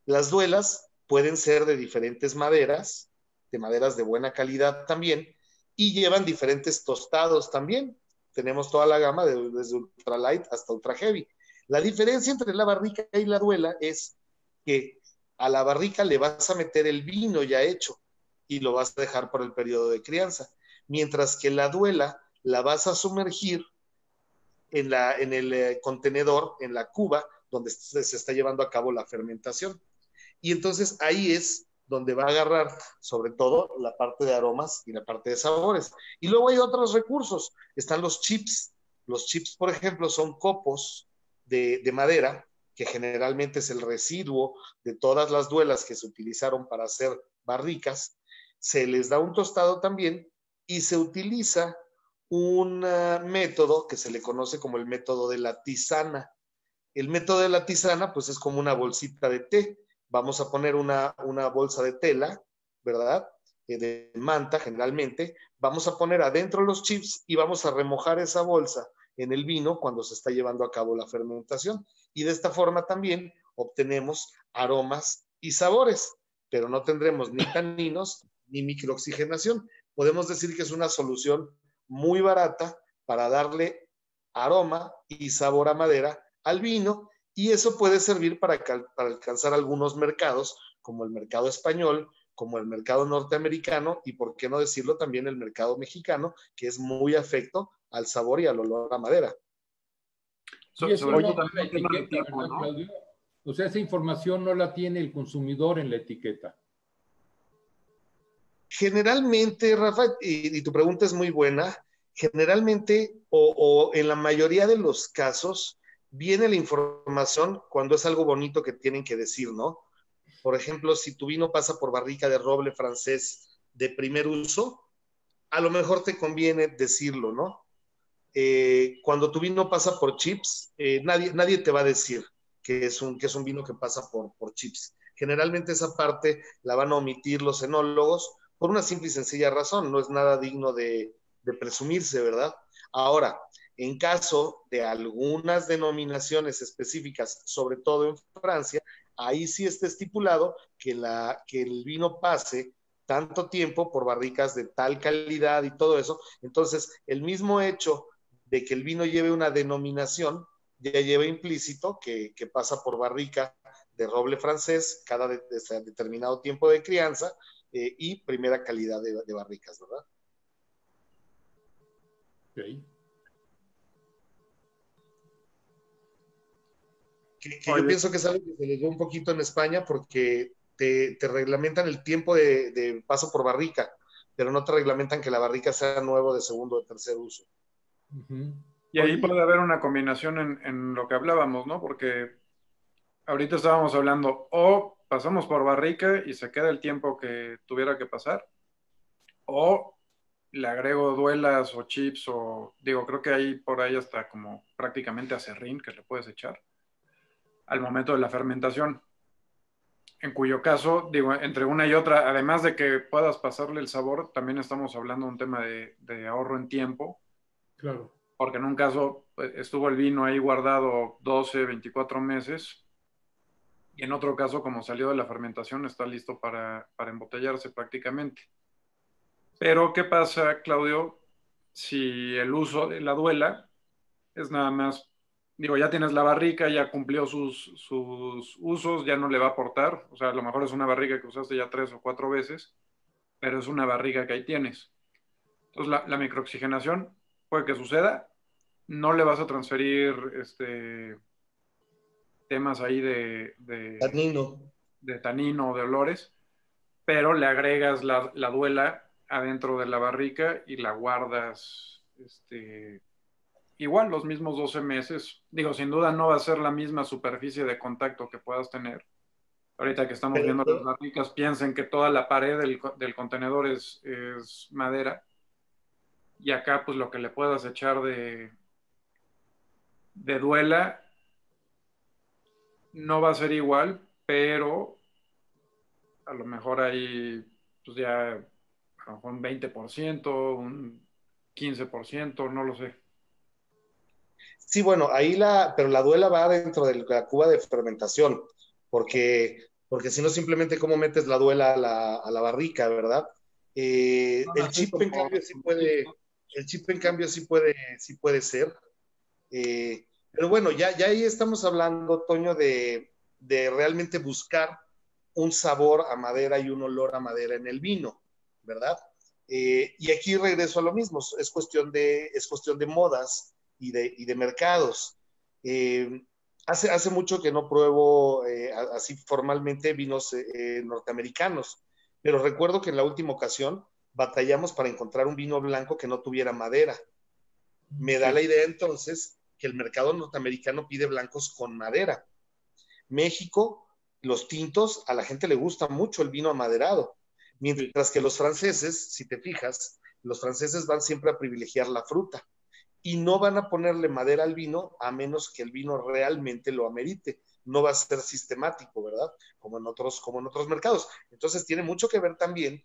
Las duelas pueden ser de diferentes maderas, de maderas de buena calidad también, y llevan diferentes tostados también. Tenemos toda la gama desde ultralight hasta ultra heavy. La diferencia entre la barrica y la duela es que a la barrica le vas a meter el vino ya hecho y lo vas a dejar por el periodo de crianza, mientras que la duela la vas a sumergir en el contenedor, en la cuba, donde se está llevando a cabo la fermentación. Y entonces ahí es donde va a agarrar sobre todo la parte de aromas y la parte de sabores. Y luego hay otros recursos. Están los chips. Los chips, por ejemplo, son copos de madera, que generalmente es el residuo de todas las duelas que se utilizaron para hacer barricas. Se les da un tostado también y se utiliza un método que se le conoce como el método de la tisana. El método de la tisana, pues es como una bolsita de té. Vamos a poner una bolsa de tela, ¿verdad? De manta, generalmente. Vamos a poner adentro los chips y vamos a remojar esa bolsa en el vino cuando se está llevando a cabo la fermentación. Y de esta forma también obtenemos aromas y sabores, pero no tendremos ni taninos ni microoxigenación. Podemos decir que es una solución muy barata para darle aroma y sabor a madera al vino, y eso puede servir para alcanzar algunos mercados, como el mercado español, como el mercado norteamericano, y por qué no decirlo también el mercado mexicano, que es muy afecto al sabor y al olor a madera. Y eso no va en la etiqueta, ¿verdad, Claudio? O sea, esa información no la tiene el consumidor en la etiqueta. Generalmente, Rafa, y tu pregunta es muy buena, generalmente o en la mayoría de los casos viene la información cuando es algo bonito que tienen que decir, ¿no? Por ejemplo, si tu vino pasa por barrica de roble francés de primer uso, a lo mejor te conviene decirlo, ¿no? Cuando tu vino pasa por chips, nadie te va a decir que es un vino que pasa por chips. Generalmente esa parte la van a omitir los enólogos por una simple y sencilla razón, no es nada digno de presumirse, ¿verdad? Ahora, en caso de algunas denominaciones específicas, sobre todo en Francia, ahí sí está estipulado que el vino pase tanto tiempo por barricas de tal calidad y todo eso. Entonces, el mismo hecho de que el vino lleve una denominación ya lleva implícito que pasa por barrica de roble francés cada determinado tiempo de crianza y primera calidad de barricas, ¿verdad? Okay. Que yo pienso que es algo que se les da un poquito en España porque te reglamentan el tiempo de paso por barrica, pero no te reglamentan que la barrica sea nuevo de segundo o de tercer uso. Y ahí puede haber una combinación en lo que hablábamos, ¿no? Porque ahorita estábamos hablando, o pasamos por barrica y se queda el tiempo que tuviera que pasar, o le agrego duelas o chips, o digo, creo que hay por ahí hasta como prácticamente aserrín que le puedes echar al momento de la fermentación. En cuyo caso, digo, entre una y otra, además de que puedas pasarle el sabor, también estamos hablando de un tema de ahorro en tiempo. Claro. Porque en un caso pues, estuvo el vino ahí guardado 12, 24 meses, y en otro caso, como salió de la fermentación, está listo para embotellarse prácticamente. Pero, ¿qué pasa, Claudio, si el uso de la duela es nada más, digo, ya tienes la barrica, ya cumplió sus usos, ya no le va a aportar, o sea, a lo mejor es una barrica que usaste ya 3 o 4 veces, pero es una barrica que ahí tienes. Entonces, la microoxigenación puede que suceda, no le vas a transferir temas ahí de tanino o de olores, pero le agregas la duela adentro de la barrica y la guardas igual los mismos 12 meses. Digo, sin duda no va a ser la misma superficie de contacto que puedas tener. Ahorita que estamos viendo las barricas, piensen que toda la pared del contenedor es madera, y acá pues lo que le puedas echar de duela no va a ser igual, pero a lo mejor hay pues ya a lo mejor un 20%, un 15%, no lo sé. Sí, bueno, pero la duela va dentro de la cuba de fermentación, porque si no simplemente cómo metes la duela a la barrica, ¿verdad? El chip en cambio sí puede ser. Pero bueno, ya ahí estamos hablando, Toño, de realmente buscar un sabor a madera y un olor a madera en el vino, ¿verdad? Y aquí regreso a lo mismo, es cuestión de modas y de mercados. Eh, hace mucho que no pruebo así formalmente vinos norteamericanos, pero recuerdo que en la última ocasión batallamos para encontrar un vino blanco que no tuviera madera. Me da la idea entonces que el mercado norteamericano pide blancos con madera. México, los tintos, a la gente le gusta mucho el vino amaderado, mientras que los franceses, si te fijas, los franceses van siempre a privilegiar la fruta y no van a ponerle madera al vino a menos que el vino realmente lo amerite. No va a ser sistemático, ¿verdad? Como en otros mercados. Entonces tiene mucho que ver también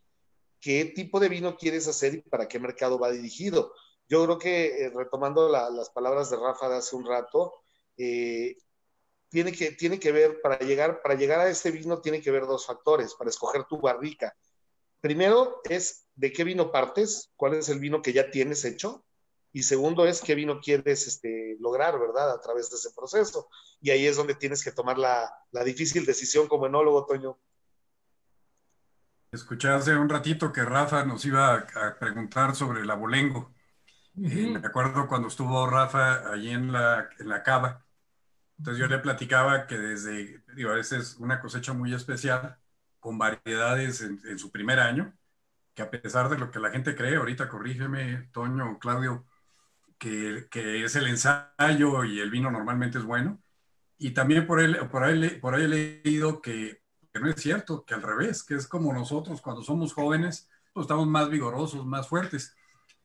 qué tipo de vino quieres hacer y para qué mercado va dirigido. Yo creo que, retomando las palabras de Rafa de hace un rato, eh, tiene que ver, para llegar a este vino, tiene que ver dos factores para escoger tu barrica. Primero es de qué vino partes, cuál es el vino que ya tienes hecho, y segundo es qué vino quieres lograr, ¿verdad? A través de ese proceso. Y ahí es donde tienes que tomar la difícil decisión como enólogo, Toño. Escuché hace un ratito que Rafa nos iba a preguntar sobre el abolengo. Me acuerdo cuando estuvo Rafa allí en la cava. Entonces yo le platicaba que digo, esa es una cosecha muy especial, con variedades en su primer año, que a pesar de lo que la gente cree, ahorita corrígeme, Toño o Claudio, que es el ensayo y el vino normalmente es bueno. Y también por ahí he leído que no es cierto, que al revés, que es como nosotros cuando somos jóvenes, pues estamos más vigorosos, más fuertes.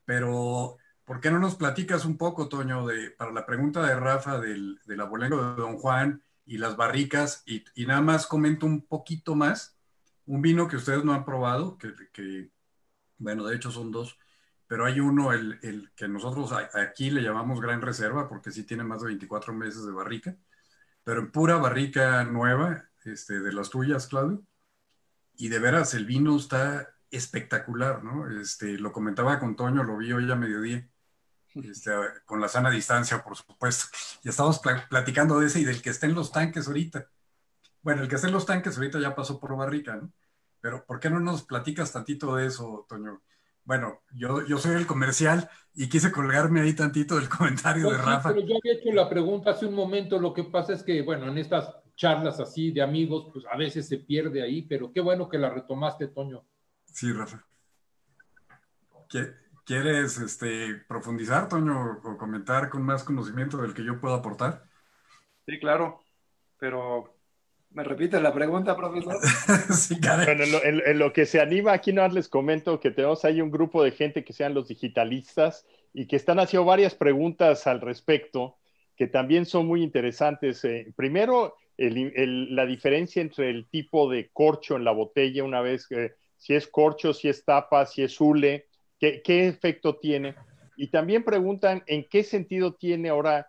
Pero, ¿por qué no nos platicas un poco, Toño, para la pregunta de Rafa del abolengo de Don Juan y las barricas? Y nada más comento un poquito más, un vino que ustedes no han probado, bueno, de hecho son dos, pero hay uno, el que nosotros aquí le llamamos Gran Reserva, porque sí tiene más de 24 meses de barrica, pero en pura barrica nueva, de las tuyas, Claudio. Y de veras, el vino está espectacular, ¿no? Lo comentaba con Toño, lo vi hoy a mediodía, este, con la sana distancia, por supuesto. Y estamos platicando de ese y del que está en los tanques ahorita. Bueno, el que está en los tanques ahorita ya pasó por barrica, ¿no? Pero ¿por qué no nos platicas tantito de eso, Toño? Bueno, yo soy el comercial y quise colgarme ahí tantito del comentario de Pues sí, Rafa. pero yo había hecho la pregunta hace un momento. Lo que pasa es que, bueno, en estas charlas así de amigos, pues a veces se pierde ahí, pero qué bueno que la retomaste, Toño. Sí, Rafa. ¿Quieres profundizar, Toño, o comentar con más conocimiento del que yo puedo aportar? Sí, claro, pero ¿me repite la pregunta, profesor? Sí, caray. Bueno, en lo que se anima, aquí no les comento que tenemos ahí un grupo de gente que sean los digitalistas y que están haciendo varias preguntas al respecto, que también son muy interesantes. Primero, la diferencia entre el tipo de corcho en la botella, una vez, si es corcho, si es tapa, si es hule, qué efecto tiene. Y también preguntan en qué sentido tiene ahora,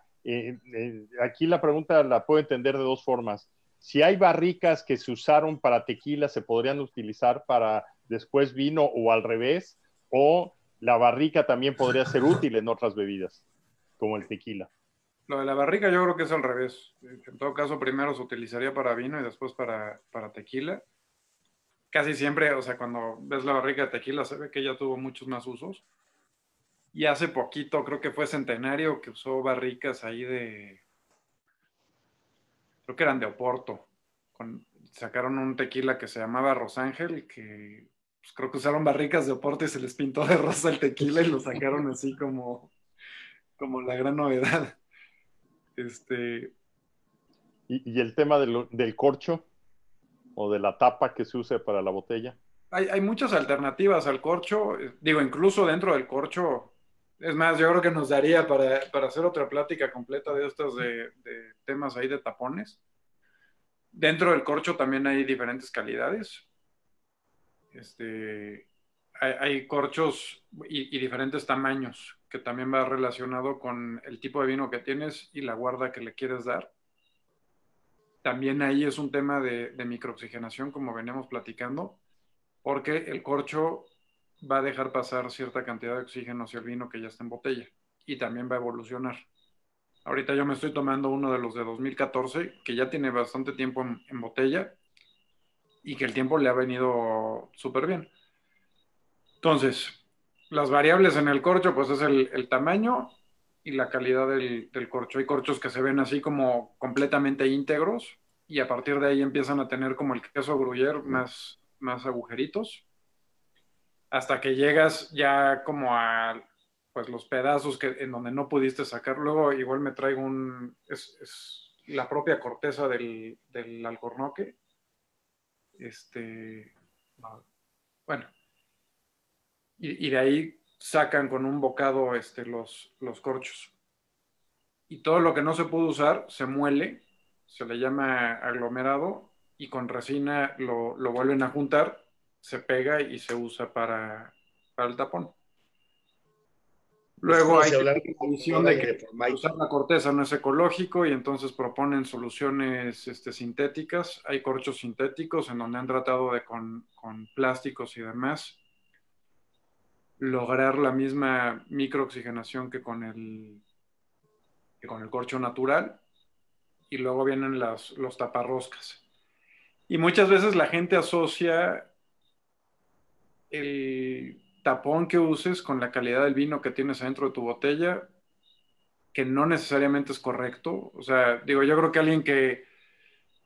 aquí la pregunta la puedo entender de dos formas. Si hay barricas que se usaron para tequila, se podrían utilizar para después vino o al revés, o la barrica también podría ser útil en otras bebidas, como el tequila. Lo de la barrica yo creo que es al revés. En todo caso, primero se utilizaría para vino y después para tequila. Casi siempre, o sea, cuando ves la barrica de tequila se ve que ya tuvo muchos más usos. Y hace poquito, creo que fue Centenario, que usó barricas ahí creo que eran de Oporto. Sacaron un tequila que se llamaba Rosángel, que pues, creo que usaron barricas de Oporto y se les pintó de rosa el tequila y lo sacaron así como la gran novedad. Y el tema del corcho o de la tapa que se use para la botella. Hay muchas alternativas al corcho, digo, incluso dentro del corcho, es más, yo creo que nos daría para hacer otra plática completa de estos de temas ahí de tapones. Dentro del corcho también hay diferentes calidades. Hay corchos y diferentes tamaños. que también va relacionado con el tipo de vino que tienes y la guarda que le quieres dar. También ahí es un tema de microoxigenación, como veníamos platicando, porque el corcho va a dejar pasar cierta cantidad de oxígeno hacia el vino que ya está en botella y también va a evolucionar. Ahorita yo me estoy tomando uno de los de 2014, que ya tiene bastante tiempo en botella y que el tiempo le ha venido súper bien. Entonces, las variables en el corcho, pues es el tamaño y la calidad del corcho. Hay corchos que se ven así como completamente íntegros y a partir de ahí empiezan a tener como el queso gruyère más agujeritos, hasta que llegas ya como a pues los pedazos en donde no pudiste sacar. Luego igual me traigo es la propia corteza del alcornoque. No, bueno, y de ahí sacan con un bocado los corchos. Y todo lo que no se pudo usar se muele, se le llama aglomerado, y con resina lo vuelven a juntar, se pega y se usa para el tapón. Luego hay la visión de que usar la corteza no es ecológico y entonces proponen soluciones sintéticas. Hay corchos sintéticos en donde han tratado de con plásticos y demás lograr la misma microoxigenación que con el corcho natural, y luego vienen los taparroscas. Y muchas veces la gente asocia el tapón que uses con la calidad del vino que tienes adentro de tu botella, que no necesariamente es correcto. O sea, digo, yo creo que alguien que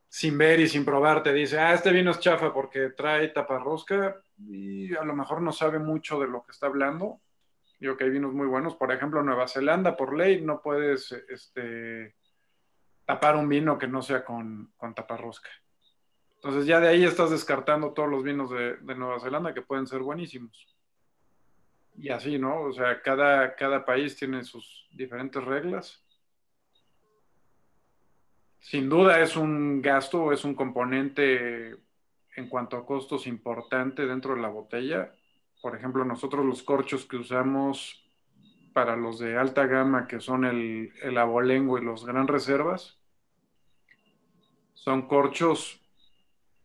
sin ver y sin probar te dice, este vino es chafa porque trae taparrosca, y a lo mejor no sabe mucho de lo que está hablando. Yo que hay vinos muy buenos, por ejemplo, en Nueva Zelanda, por ley, no puedes tapar un vino que no sea con taparrosca. Entonces ya de ahí estás descartando todos los vinos de Nueva Zelanda que pueden ser buenísimos. Y así, ¿no? O sea, cada país tiene sus diferentes reglas. Sin duda es un gasto, es un componente en cuanto a costos importante dentro de la botella. Por ejemplo, nosotros los corchos que usamos para los de alta gama, que son el abolengo y los gran reservas, son corchos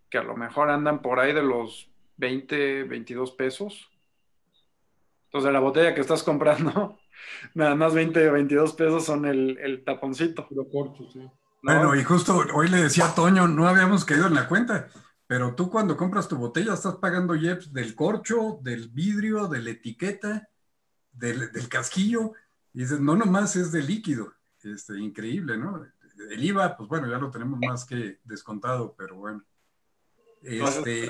que a lo mejor andan por ahí de los 20, 22 pesos. Entonces, la botella que estás comprando, nada más 20 o 22 pesos son el taponcito. Lo corcho, sí. ¿No? Bueno, y justo hoy le decía a Toño, no habíamos caído en la cuenta, pero tú cuando compras tu botella estás pagando IEPS del corcho, del vidrio, de la etiqueta, del casquillo, y dices, no nomás es de líquido. Increíble, ¿no? El IVA, pues bueno, ya lo tenemos más que descontado, pero bueno.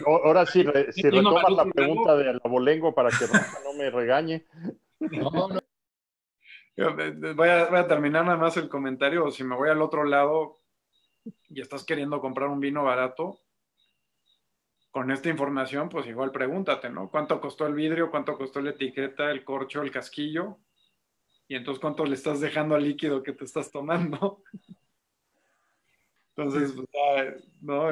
Ahora sí, si retomas la pregunta del abolengo para que Rafa no me regañe. No. Voy a terminar nada más el comentario. Si me voy al otro lado y estás queriendo comprar un vino barato, con esta información, pues igual pregúntate, ¿no? ¿Cuánto costó el vidrio? ¿Cuánto costó la etiqueta, el corcho, el casquillo? Y entonces, ¿cuánto le estás dejando al líquido que te estás tomando? Entonces, pues, no,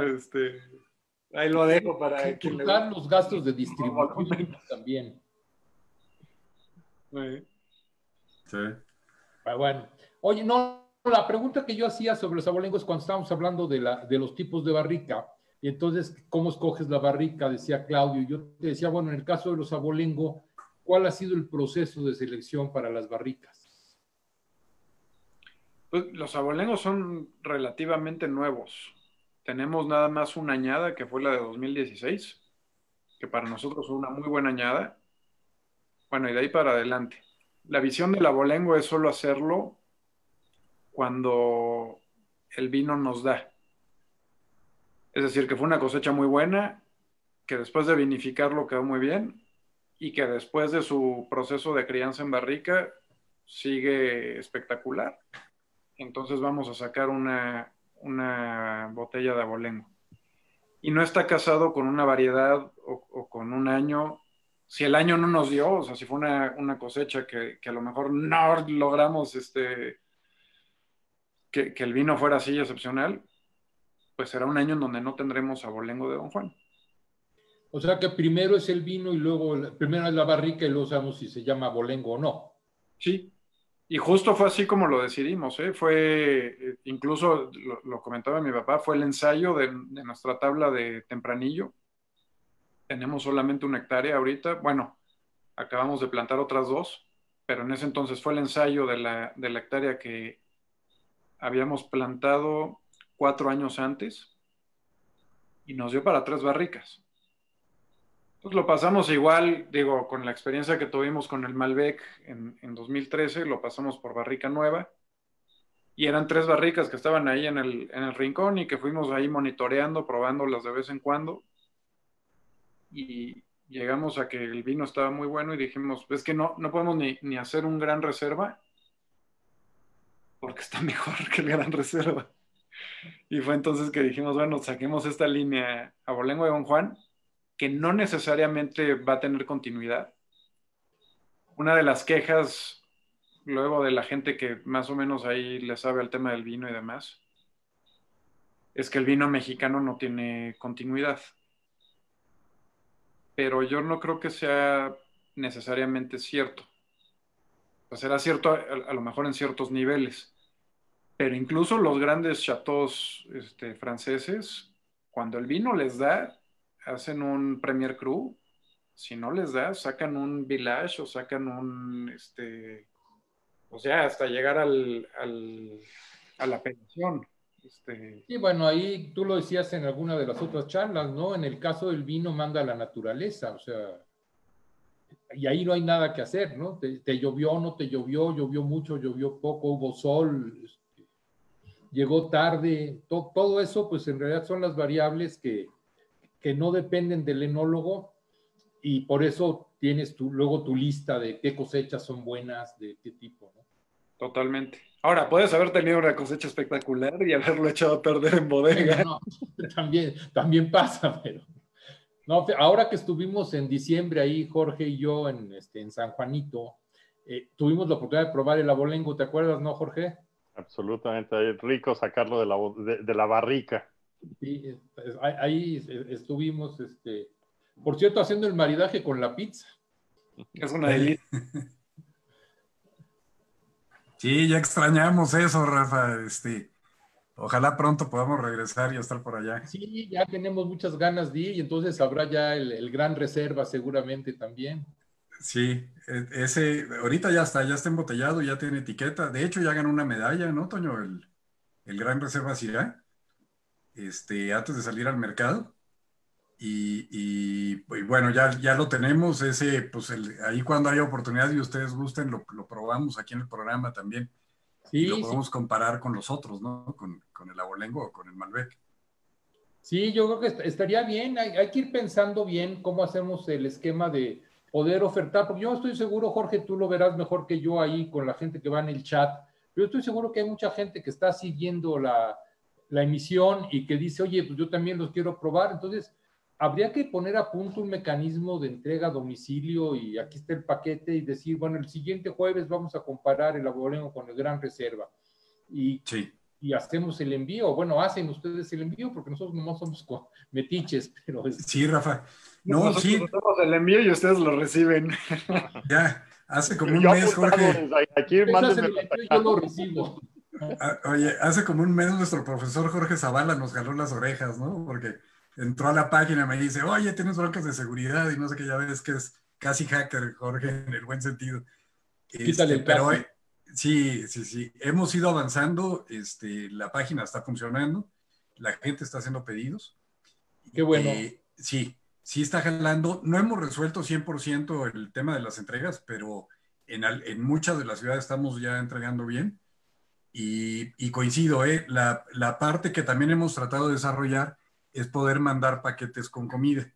ahí lo dejo para quien le dan los gastos de distribución también. Sí. Bueno, oye, no, la pregunta que yo hacía sobre los abolengos cuando estábamos hablando de los tipos de barrica, y entonces, ¿cómo escoges la barrica? Decía Claudio. Yo te decía, bueno, en el caso de los abolengo, ¿cuál ha sido el proceso de selección para las barricas? Pues los abolengos son relativamente nuevos. Tenemos nada más una añada, que fue la de 2016, que para nosotros fue una muy buena añada. Bueno, y de ahí para adelante. La visión del abolengo es solo hacerlo cuando el vino nos da. Es decir, que fue una cosecha muy buena, que después de vinificarlo quedó muy bien, y que después de su proceso de crianza en barrica sigue espectacular. Entonces vamos a sacar una botella de abolengo. Y no está casado con una variedad o con un año. Si el año no nos dio, o sea, si fue una cosecha que a lo mejor no logramos que el vino fuera así excepcional, pues será un año en donde no tendremos abolengo de Don Juan. O sea que primero es el vino y luego, primero es la barrica y luego sabemos si se llama abolengo o no. Sí, y justo fue así como lo decidimos, ¿eh? Fue, incluso lo comentaba mi papá, fue el ensayo de nuestra tabla de tempranillo. Tenemos solamente 1 hectárea ahorita. Bueno, acabamos de plantar otras 2, pero en ese entonces fue el ensayo de la hectárea que habíamos plantado 4 años antes y nos dio para 3 barricas. Entonces lo pasamos igual, digo, con la experiencia que tuvimos con el Malbec en 2013, lo pasamos por barrica nueva y eran 3 barricas que estaban ahí en el rincón y que fuimos ahí monitoreando, probándolas de vez en cuando y llegamos a que el vino estaba muy bueno y dijimos, es que no podemos ni hacer un gran reserva porque está mejor que el gran reserva. Y fue entonces que dijimos, bueno, saquemos esta línea Abolengo de Don Juan, que no necesariamente va a tener continuidad. Una de las quejas luego de la gente que más o menos ahí le sabe al tema del vino y demás, es que el vino mexicano no tiene continuidad. Pero yo no creo que sea necesariamente cierto. Pues será cierto a lo mejor en ciertos niveles, pero incluso los grandes chateaux franceses, cuando el vino les da, hacen un Premier Cru. Si no les da, sacan un Village o sacan o sea, hasta llegar a la pensión. Y bueno, ahí tú lo decías en alguna de las otras charlas, ¿no? En el caso del vino manda la naturaleza, o sea, y ahí no hay nada que hacer, ¿no? Te llovió, no te llovió, llovió mucho, llovió poco, hubo sol, llegó tarde, todo eso, pues en realidad son las variables que no dependen del enólogo y por eso tienes luego tu lista de qué cosechas son buenas, de qué tipo, ¿no? Totalmente. Ahora, puedes haber tenido una cosecha espectacular y haberlo echado a perder en bodega. No, también pasa, pero no, ahora que estuvimos en diciembre ahí, Jorge y yo, en San Juanito, tuvimos la oportunidad de probar el abolengo, ¿te acuerdas, no, Jorge? Absolutamente, es rico sacarlo de la barrica. Sí, ahí estuvimos, por cierto, haciendo el maridaje con la pizza. Es una delicia. Sí, ya extrañamos eso, Rafa. Ojalá pronto podamos regresar y estar por allá. Sí, ya tenemos muchas ganas de ir y entonces habrá ya el gran reserva seguramente también. Sí, ese ahorita ya está embotellado, ya tiene etiqueta. De hecho, ya ganó una medalla, ¿no, Toño? El Gran Reserva Syrah, antes de salir al mercado. Y bueno, ya lo tenemos. Pues ahí cuando haya oportunidad y ustedes gusten, lo probamos aquí en el programa también. Y lo Sí, sí, podemos comparar con los otros, ¿no? Con el Abolengo o con el Malbec. sí, yo creo que estaría bien, hay que ir pensando bien cómo hacemos el esquema de poder ofertar, porque yo estoy seguro, Jorge, tú lo verás mejor que yo ahí con la gente que va en el chat, yo estoy seguro que hay mucha gente que está siguiendo la emisión y que dice, oye, pues yo también los quiero probar, entonces habría que poner a punto un mecanismo de entrega a domicilio y aquí está el paquete y decir, bueno, el siguiente jueves vamos a comparar el Abolengo con el Gran Reserva. Y Sí. y hacemos el envío. Bueno, hacen ustedes el envío porque nosotros no somos metiches, pero Sí, Rafa. No, Nosotros sí, hacemos el envío y ustedes lo reciben. ya hace como un Yo mes, apuntado Jorge. desde aquí, ustedes hacen mándenme el envío y yo lo recibo. Oye, hace como un mes nuestro profesor Jorge Zavala nos jaló las orejas, ¿no? Porque entró a la página y me dice, oye, tienes broncas de seguridad y no sé qué, ya ves que es casi hacker, Jorge, en el buen sentido. Quítale el Pero casco. sí, hemos ido avanzando, la página está funcionando, la gente está haciendo pedidos. Qué bueno. Sí está jalando. No hemos resuelto 100% el tema de las entregas, pero en muchas de las ciudades estamos ya entregando bien. Y coincido, la parte que también hemos tratado de desarrollar es poder mandar paquetes con comida. De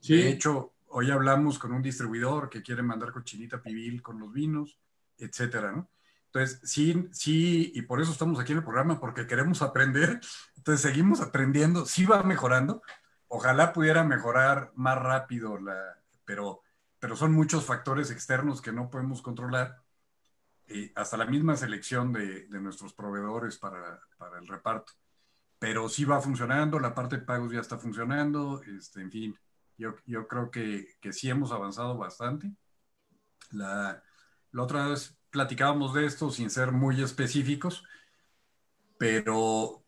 Sí, hecho, hoy hablamos con un distribuidor que quiere mandar cochinita pibil con los vinos, etcétera, ¿no? Entonces, sí, y por eso estamos aquí en el programa, porque queremos aprender. Entonces, seguimos aprendiendo, sí va mejorando. Ojalá pudiera mejorar más rápido, pero son muchos factores externos que no podemos controlar, hasta la misma selección de nuestros proveedores para el reparto. Pero sí va funcionando, la parte de pagos ya está funcionando, en fin, yo creo que sí hemos avanzado bastante. La la otra vez platicábamos de esto sin ser muy específicos, pero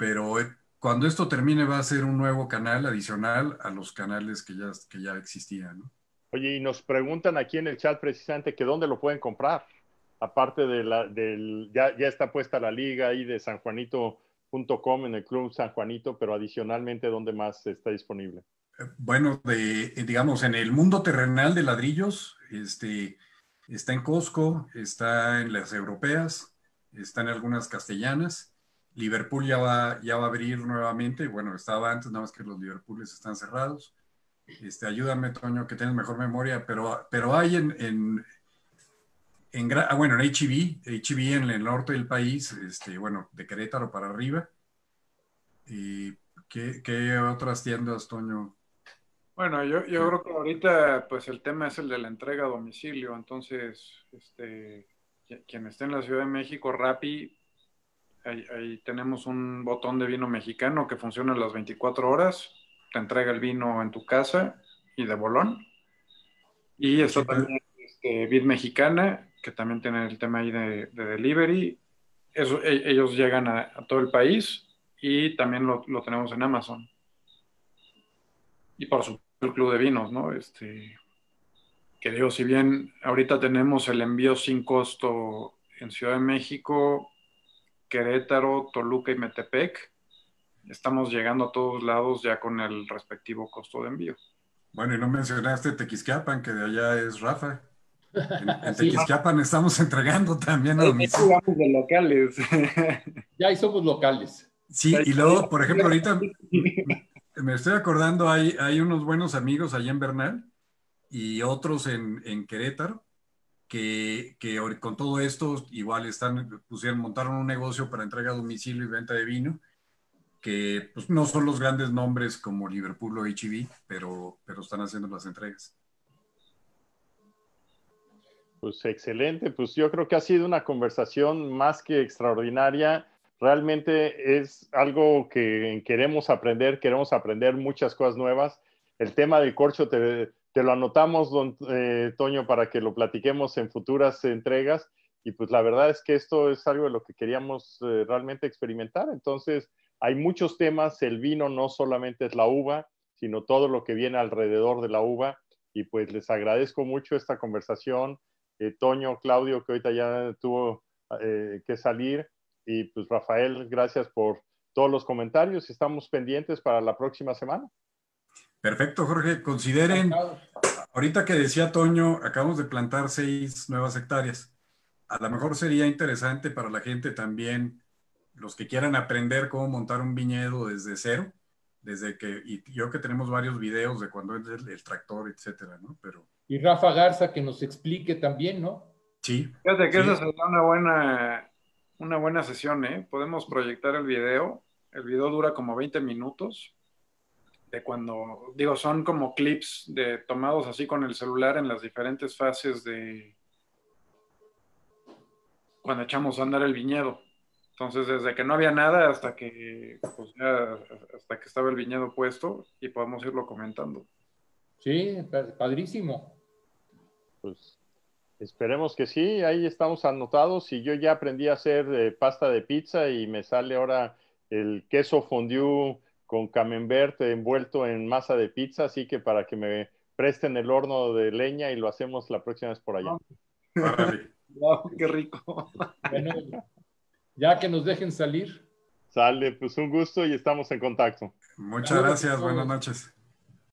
cuando esto termine va a ser un nuevo canal adicional a los canales que ya existían, ¿no? Oye, y nos preguntan aquí en el chat precisamente que dónde lo pueden comprar. Aparte ya está puesta la liga ahí de sanjuanito.com en el Club San Juanito, pero adicionalmente, ¿dónde más está disponible? Bueno, digamos, en el mundo terrenal de ladrillos, está en Costco, está en las europeas, está en algunas castellanas. Liverpool ya va a abrir nuevamente. Bueno, estaba antes, nada más que los Liverpooles están cerrados. Ayúdame, Toño, que tienes mejor memoria, pero hay bueno, en H-E-B en el norte del país, bueno, de Querétaro para arriba. ¿Y qué otras tiendas, Toño? Bueno, yo creo que ahorita pues el tema es el de la entrega a domicilio, entonces quien esté en la Ciudad de México, Rappi, ahí tenemos un botón de vino mexicano que funciona las 24 horas, te entrega el vino en tu casa y de bolón. Y está también Vid Mexicana, que también tiene el tema ahí de delivery. Ellos llegan a todo el país y también lo tenemos en Amazon. Y por supuesto el Club de Vinos, ¿no? Que digo, si bien ahorita tenemos el envío sin costo en Ciudad de México, Querétaro, Toluca y Metepec, estamos llegando a todos lados ya con el respectivo costo de envío. Bueno, y no mencionaste Tequisquiapan, que de allá es Rafa. En Sí. Tequisquiapan estamos entregando también a Ahí domicilio. jugamos de locales. Ya ahí somos locales. Sí, y luego, por ejemplo, ahorita me estoy acordando, hay unos buenos amigos allá en Bernal y otros en Querétaro que con todo esto igual montaron un negocio para entrega a domicilio y venta de vino, que pues, no son los grandes nombres como Liverpool o H-E-B, pero están haciendo las entregas. Pues excelente, pues yo creo que ha sido una conversación más que extraordinaria. Realmente es algo que queremos aprender muchas cosas nuevas. El tema del corcho te lo anotamos, Toño, para que lo platiquemos en futuras entregas. Y pues la verdad es que esto es algo de lo que queríamos realmente experimentar. Entonces, hay muchos temas. El vino no solamente es la uva, sino todo lo que viene alrededor de la uva. Y pues les agradezco mucho esta conversación. Toño, Claudio, que ahorita ya tuvo que salir, y pues Rafael, gracias por todos los comentarios. Estamos pendientes para la próxima semana. Perfecto, Jorge. Consideren, ahorita que decía Toño, acabamos de plantar 6 nuevas hectáreas. A lo mejor sería interesante para la gente también, los que quieran aprender cómo montar un viñedo desde cero, y yo que tenemos varios videos de cuando es el tractor, etcétera, ¿no? Y Rafa Garza que nos explique también, ¿no? Sí. Fíjate que sí. esa sería una buena sesión, ¿eh? Podemos proyectar el video. El video dura como 20 minutos. De cuando, digo, son como clips tomados así con el celular en las diferentes fases de cuando echamos a andar el viñedo. Entonces, desde que no había nada hasta que, pues hasta que estaba el viñedo puesto y podemos irlo comentando. Sí, padrísimo. Pues esperemos que sí, ahí estamos anotados. Y yo ya aprendí a hacer pasta de pizza y me sale ahora el queso fondue con camembert envuelto en masa de pizza, así que para que me presten el horno de leña y lo hacemos la próxima vez por allá. Wow, qué rico. Bueno, ya que nos dejen salir. Sale, pues un gusto y estamos en contacto. Muchas gracias, buenas noches.